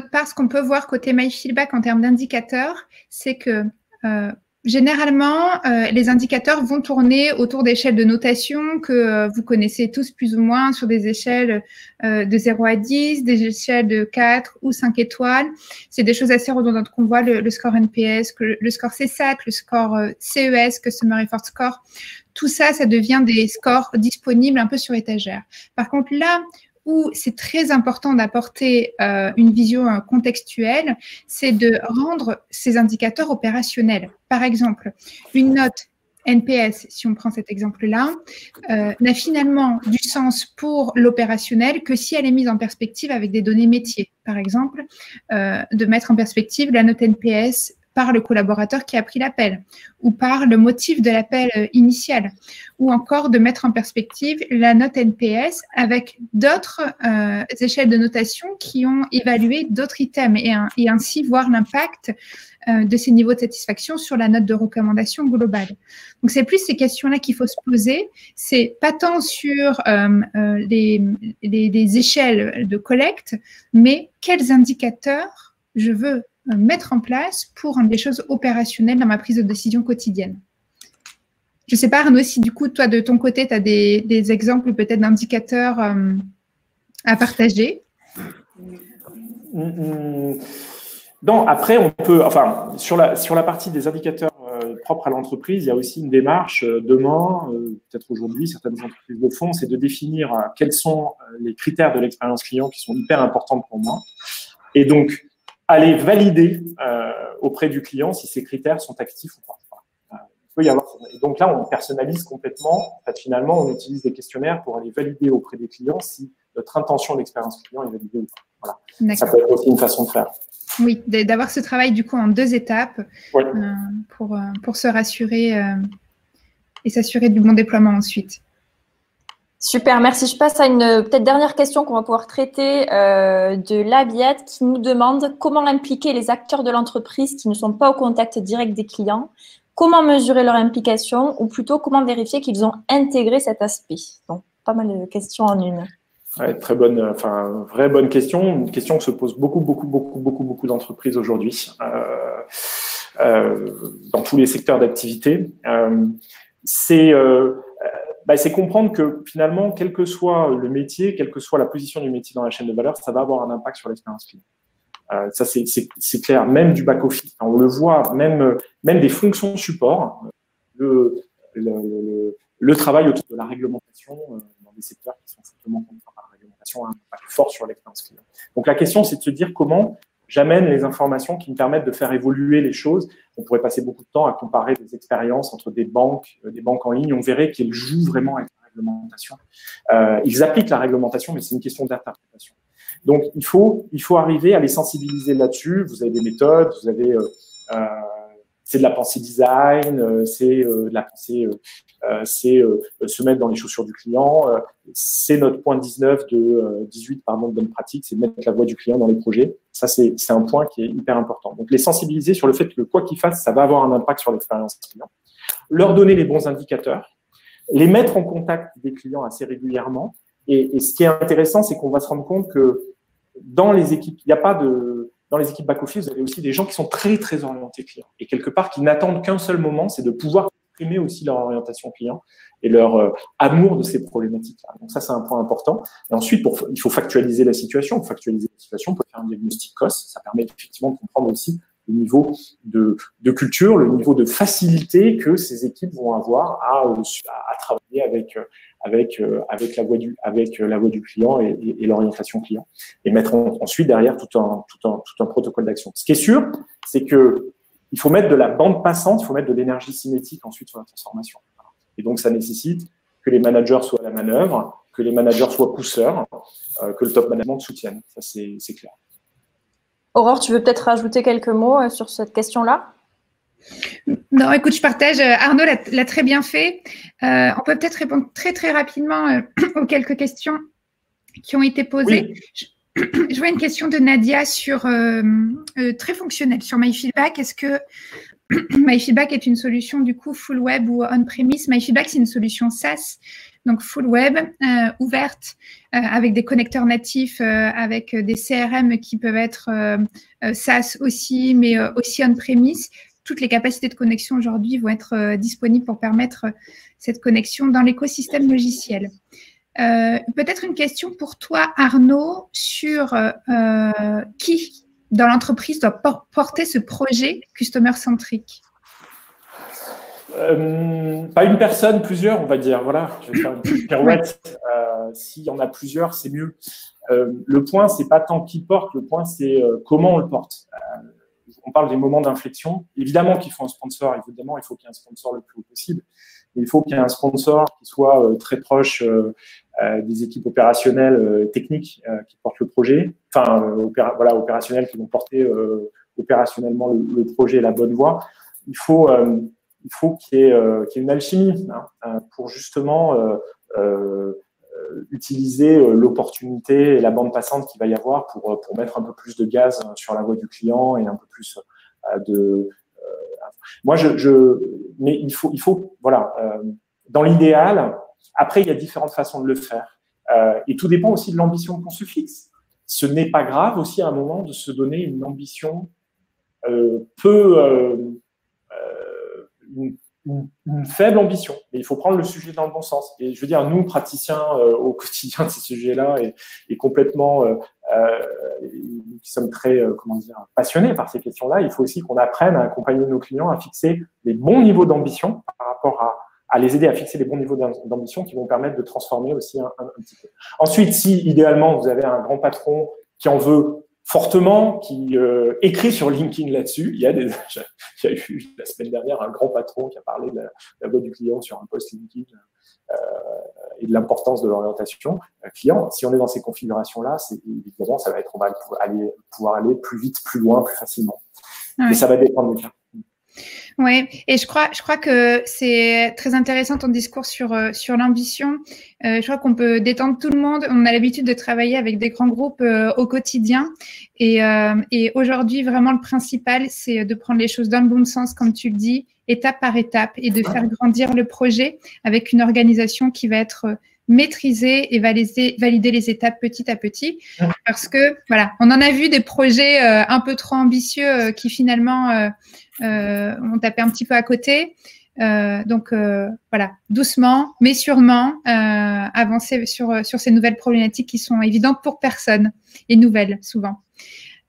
part, ce qu'on peut voir côté MyFeedback en termes d'indicateurs, c'est que généralement, les indicateurs vont tourner autour d'échelles de notation que vous connaissez tous plus ou moins, sur des échelles de 0 à 10, des échelles de 4 ou 5 étoiles. C'est des choses assez redondantes qu'on voit, le score NPS, le score CSAT, le score CES, Customer Effort Score. Tout ça, ça devient des scores disponibles un peu sur étagère. Par contre, là où c'est très important d'apporter une vision contextuelle, c'est de rendre ces indicateurs opérationnels. Par exemple, une note NPS, si on prend cet exemple-là, n'a finalement du sens pour l'opérationnel que si elle est mise en perspective avec des données métiers. Par exemple, de mettre en perspective la note NPS par le collaborateur qui a pris l'appel, ou par le motif de l'appel initial, ou encore de mettre en perspective la note NPS avec d'autres échelles de notation qui ont évalué d'autres items, et ainsi voir l'impact de ces niveaux de satisfaction sur la note de recommandation globale. Donc, c'est plus ces questions-là qu'il faut se poser. C'est pas tant sur les échelles de collecte, mais quels indicateurs je veux mettre en place pour rendre les choses opérationnelles dans ma prise de décision quotidienne. Je ne sais pas, Arnaud, si du coup, toi, de ton côté, tu as des exemples peut-être d'indicateurs à partager. Non, après, on peut, enfin, sur la partie des indicateurs propres à l'entreprise, il y a aussi une démarche demain, peut-être aujourd'hui, certaines entreprises le font, c'est de définir quels sont les critères de l'expérience client qui sont hyper importants pour moi. Et donc, aller valider auprès du client si ces critères sont actifs ou pas. Il peut y avoir. Et donc là, on personnalise complètement. En fait, finalement, on utilise des questionnaires pour aller valider auprès des clients si notre intention d'expérience client est validée ou pas. Voilà. Ça peut être aussi une façon de faire. Oui, d'avoir ce travail du coup en 2 étapes, oui, pour se rassurer et s'assurer du bon déploiement ensuite. Super, merci. Je passe à une peut-être dernière question qu'on va pouvoir traiter de Laviette qui nous demande comment impliquer les acteurs de l'entreprise qui ne sont pas au contact direct des clients, comment mesurer leur implication ou plutôt comment vérifier qu'ils ont intégré cet aspect. Donc, pas mal de questions en une. Ouais, très bonne, enfin, vraie bonne question. Une question que se posent beaucoup d'entreprises aujourd'hui dans tous les secteurs d'activité. C'est comprendre que finalement, quel que soit le métier, quelle que soit la position du métier dans la chaîne de valeur, ça va avoir un impact sur l'expérience client. Ça, c'est clair, même du back-office. On le voit, même des fonctions support, le travail autour de la réglementation dans des secteurs qui sont fortement contraints par la réglementation a un impact fort sur l'expérience client. Donc, la question, c'est de se dire comment j'amène les informations qui me permettent de faire évoluer les choses. On pourrait passer beaucoup de temps à comparer des expériences entre des banques en ligne. On verrait qu'ils jouent vraiment avec la réglementation. Ils appliquent la réglementation, mais c'est une question d'interprétation. Donc, il faut arriver à les sensibiliser là-dessus. Vous avez des méthodes, vous avez c'est de la pensée design, c'est de la pensée, se mettre dans les chaussures du client. C'est notre point 18 de bonne pratique, c'est de mettre la voix du client dans les projets. Ça, c'est un point qui est hyper important. Donc, les sensibiliser sur le fait que quoi qu'ils fassent, ça va avoir un impact sur l'expérience client. Leur donner les bons indicateurs, les mettre en contact des clients assez régulièrement. Et ce qui est intéressant, c'est qu'on va se rendre compte que dans les équipes, il n'y a pas de dans les équipes back-office, vous avez aussi des gens qui sont très, très orientés clients. Et quelque part, qui n'attendent qu'un seul moment, c'est de pouvoir exprimer aussi leur orientation client et leur amour de ces problématiques-là. Donc ça, c'est un point important. Et ensuite, il faut factualiser la situation. Pour factualiser la situation, on peut faire un diagnostic cost. Ça permet effectivement de comprendre aussi le niveau de culture, le niveau de facilité que ces équipes vont avoir à travailler avec la voix du client et l'orientation client, et mettre ensuite derrière tout un protocole d'action. Ce qui est sûr, c'est que il faut mettre de la bande passante, il faut mettre de l'énergie cinétique ensuite sur la transformation. Et donc, ça nécessite que les managers soient à la manœuvre, que les managers soient pousseurs, que le top management soutienne. Ça, c'est clair. Aurore, tu veux peut-être rajouter quelques mots sur cette question-là? Non, écoute, je partage. Arnaud l'a très bien fait. On peut peut-être répondre très, très rapidement aux quelques questions qui ont été posées. Oui. Je vois une question de Nadia très fonctionnelle sur MyFeedback. Est-ce que MyFeedback est une solution du coup full web ou on-premise? MyFeedback, c'est une solution SaaS, donc full web, ouverte, avec des connecteurs natifs, avec des CRM qui peuvent être SaaS aussi, mais aussi on-premise. Toutes les capacités de connexion aujourd'hui vont être disponibles pour permettre cette connexion dans l'écosystème logiciel. Peut-être une question pour toi, Arnaud, sur qui dans l'entreprise doit porter ce projet customer-centric? Pas une personne, plusieurs, on va dire. Voilà, je vais faire une petite pirouette. S'il y en a plusieurs, c'est mieux. Le point, c'est pas tant qui porte, le point, c'est comment on le porte. On parle des moments d'inflexion. Évidemment qu'il faut un sponsor, évidemment, il faut qu'il y ait un sponsor le plus haut possible. Il faut qu'il y ait un sponsor qui soit très proche des équipes opérationnelles techniques qui portent le projet, opérationnelles qui vont porter opérationnellement le projet et la bonne voie. Il faut qu'il y ait une alchimie pour justement utiliser l'opportunité et la bande passante qu'il va y avoir pour mettre un peu plus de gaz sur la voie du client et un peu plus mais il faut voilà, dans l'idéal. Après, il y a différentes façons de le faire. Et tout dépend aussi de l'ambition qu'on se fixe. Ce n'est pas grave aussi à un moment de se donner une ambition une faible ambition. Mais il faut prendre le sujet dans le bon sens. Et je veux dire, nous, praticiens au quotidien de ces sujets-là et complètement qui sommes très passionnés par ces questions-là, il faut aussi qu'on apprenne à accompagner nos clients à fixer les bons niveaux d'ambition par rapport à les aider à fixer les bons niveaux d'ambition qui vont permettre de transformer aussi un petit peu. Ensuite, si idéalement vous avez un grand patron qui en veut fortement, qui écrit sur LinkedIn là-dessus, il y a eu la semaine dernière un grand patron qui a parlé de la voix du client sur un post LinkedIn et de l'importance de l'orientation client. Si on est dans ces configurations-là, évidemment, ça va être, on va pouvoir aller plus vite, plus loin, plus facilement. Ouais. Mais ça va dépendre des cas. Oui, et je crois que c'est très intéressant ton discours sur l'ambition. Je crois qu'on peut détendre tout le monde. On a l'habitude de travailler avec des grands groupes au quotidien. Et aujourd'hui, vraiment, le principal, c'est de prendre les choses dans le bon sens, comme tu le dis, étape par étape, et de faire grandir le projet avec une organisation qui va être maîtriser et valider les étapes petit à petit, parce que voilà, on en a vu des projets un peu trop ambitieux qui finalement ont tapé un petit peu à côté. Donc voilà, doucement mais sûrement avancer sur ces nouvelles problématiques qui sont évidentes pour personne et nouvelles souvent.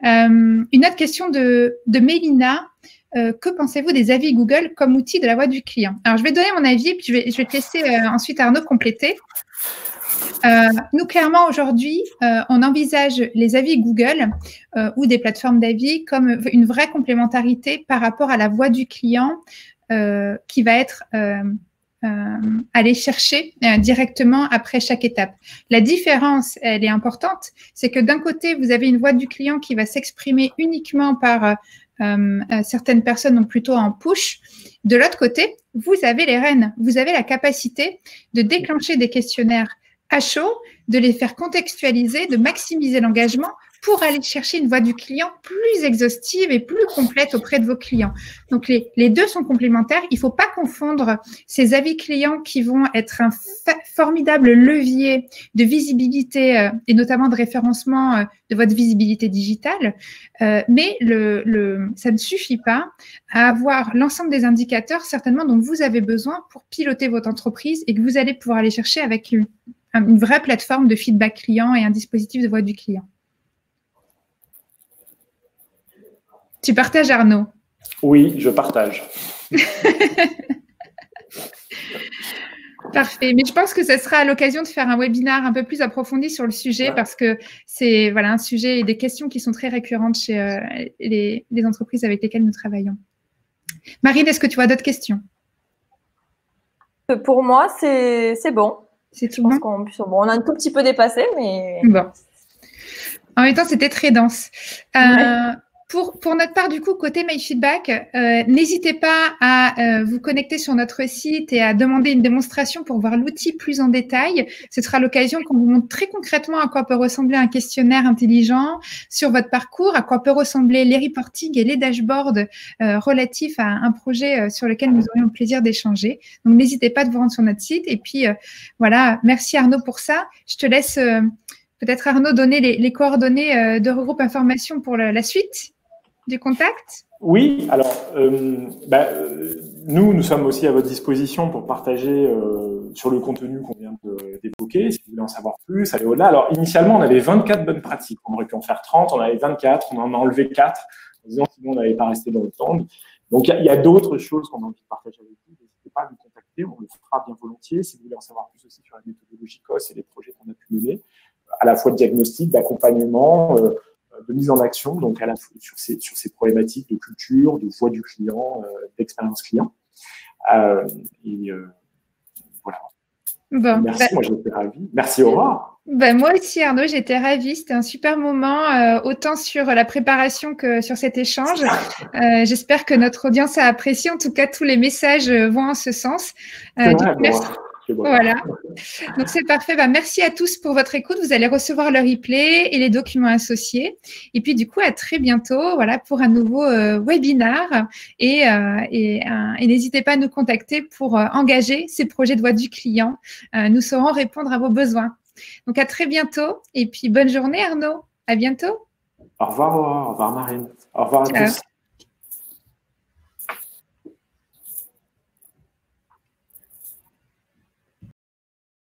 Une autre question de Mélina. Que pensez-vous des avis Google comme outil de la voix du client? Alors, je vais donner mon avis, puis je vais te laisser ensuite Arnaud compléter. Nous, clairement, aujourd'hui, on envisage les avis Google ou des plateformes d'avis comme une vraie complémentarité par rapport à la voix du client qui va être aller chercher directement après chaque étape. La différence, elle est importante, c'est que d'un côté, vous avez une voix du client qui va s'exprimer uniquement par certaines personnes, donc plutôt en push. De l'autre côté, vous avez les rênes. Vous avez la capacité de déclencher des questionnaires à chaud, de les faire contextualiser, de maximiser l'engagement pour aller chercher une voix du client plus exhaustive et plus complète auprès de vos clients. Donc, les deux sont complémentaires. Il ne faut pas confondre ces avis clients qui vont être un formidable levier de visibilité et notamment de référencement de votre visibilité digitale, mais ça ne suffit pas à avoir l'ensemble des indicateurs certainement dont vous avez besoin pour piloter votre entreprise et que vous allez pouvoir aller chercher avec une vraie plateforme de feedback client et un dispositif de voix du client. Tu partages, Arnaud? Oui, je partage. Parfait. Mais je pense que ce sera à l'occasion de faire un webinaire un peu plus approfondi sur le sujet parce que c'est un sujet et des questions qui sont très récurrentes chez les entreprises avec lesquelles nous travaillons. Marine, est-ce que tu as d'autres questions? Pour moi, c'est bon. C'est tout bon. On a un tout petit peu dépassé, mais… Bon. En même temps, c'était très dense. Ouais. Pour notre part, du coup, côté MyFeedback, n'hésitez pas à vous connecter sur notre site et à demander une démonstration pour voir l'outil plus en détail. Ce sera l'occasion qu'on vous montre très concrètement à quoi peut ressembler un questionnaire intelligent sur votre parcours, à quoi peut ressembler les reportings et les dashboards relatifs à un projet sur lequel nous aurions le plaisir d'échanger. Donc, n'hésitez pas de vous rendre sur notre site. Et puis, voilà, merci Arnaud pour ça. Je te laisse peut-être, Arnaud, donner les coordonnées de Regroupe Information pour la suite du contact. Oui, alors nous sommes aussi à votre disposition pour partager sur le contenu qu'on vient d'évoquer, si vous voulez en savoir plus, aller au-delà. Alors initialement, on avait 24 bonnes pratiques, on aurait pu en faire 30, on avait 24, on en a enlevé 4, en disant sinon on n'allait pas rester dans le temps. Donc il y a d'autres choses qu'on a envie de partager avec vous, n'hésitez pas à nous contacter, on le fera bien volontiers, si vous voulez en savoir plus aussi sur la méthodologie COS et les projets qu'on a pu mener, à la fois de diagnostic, d'accompagnement, de mise en action, donc à la fois sur ces problématiques de culture, de voix du client, d'expérience client. Voilà. Bon, merci, moi j'étais ravie. Merci Aurore. Moi aussi Arnaud, j'étais ravie. C'était un super moment, autant sur la préparation que sur cet échange. J'espère que notre audience a apprécié. En tout cas, tous les messages vont en ce sens. Merci. Voilà, donc c'est parfait. Merci à tous pour votre écoute. Vous allez recevoir le replay et les documents associés. Et puis du coup, à très bientôt pour un nouveau webinaire. Et n'hésitez pas à nous contacter pour engager ces projets de voix du client. Nous saurons répondre à vos besoins. Donc à très bientôt. Et puis bonne journée Arnaud. À bientôt. Au revoir Aurore, au revoir Marine. Au revoir à tous.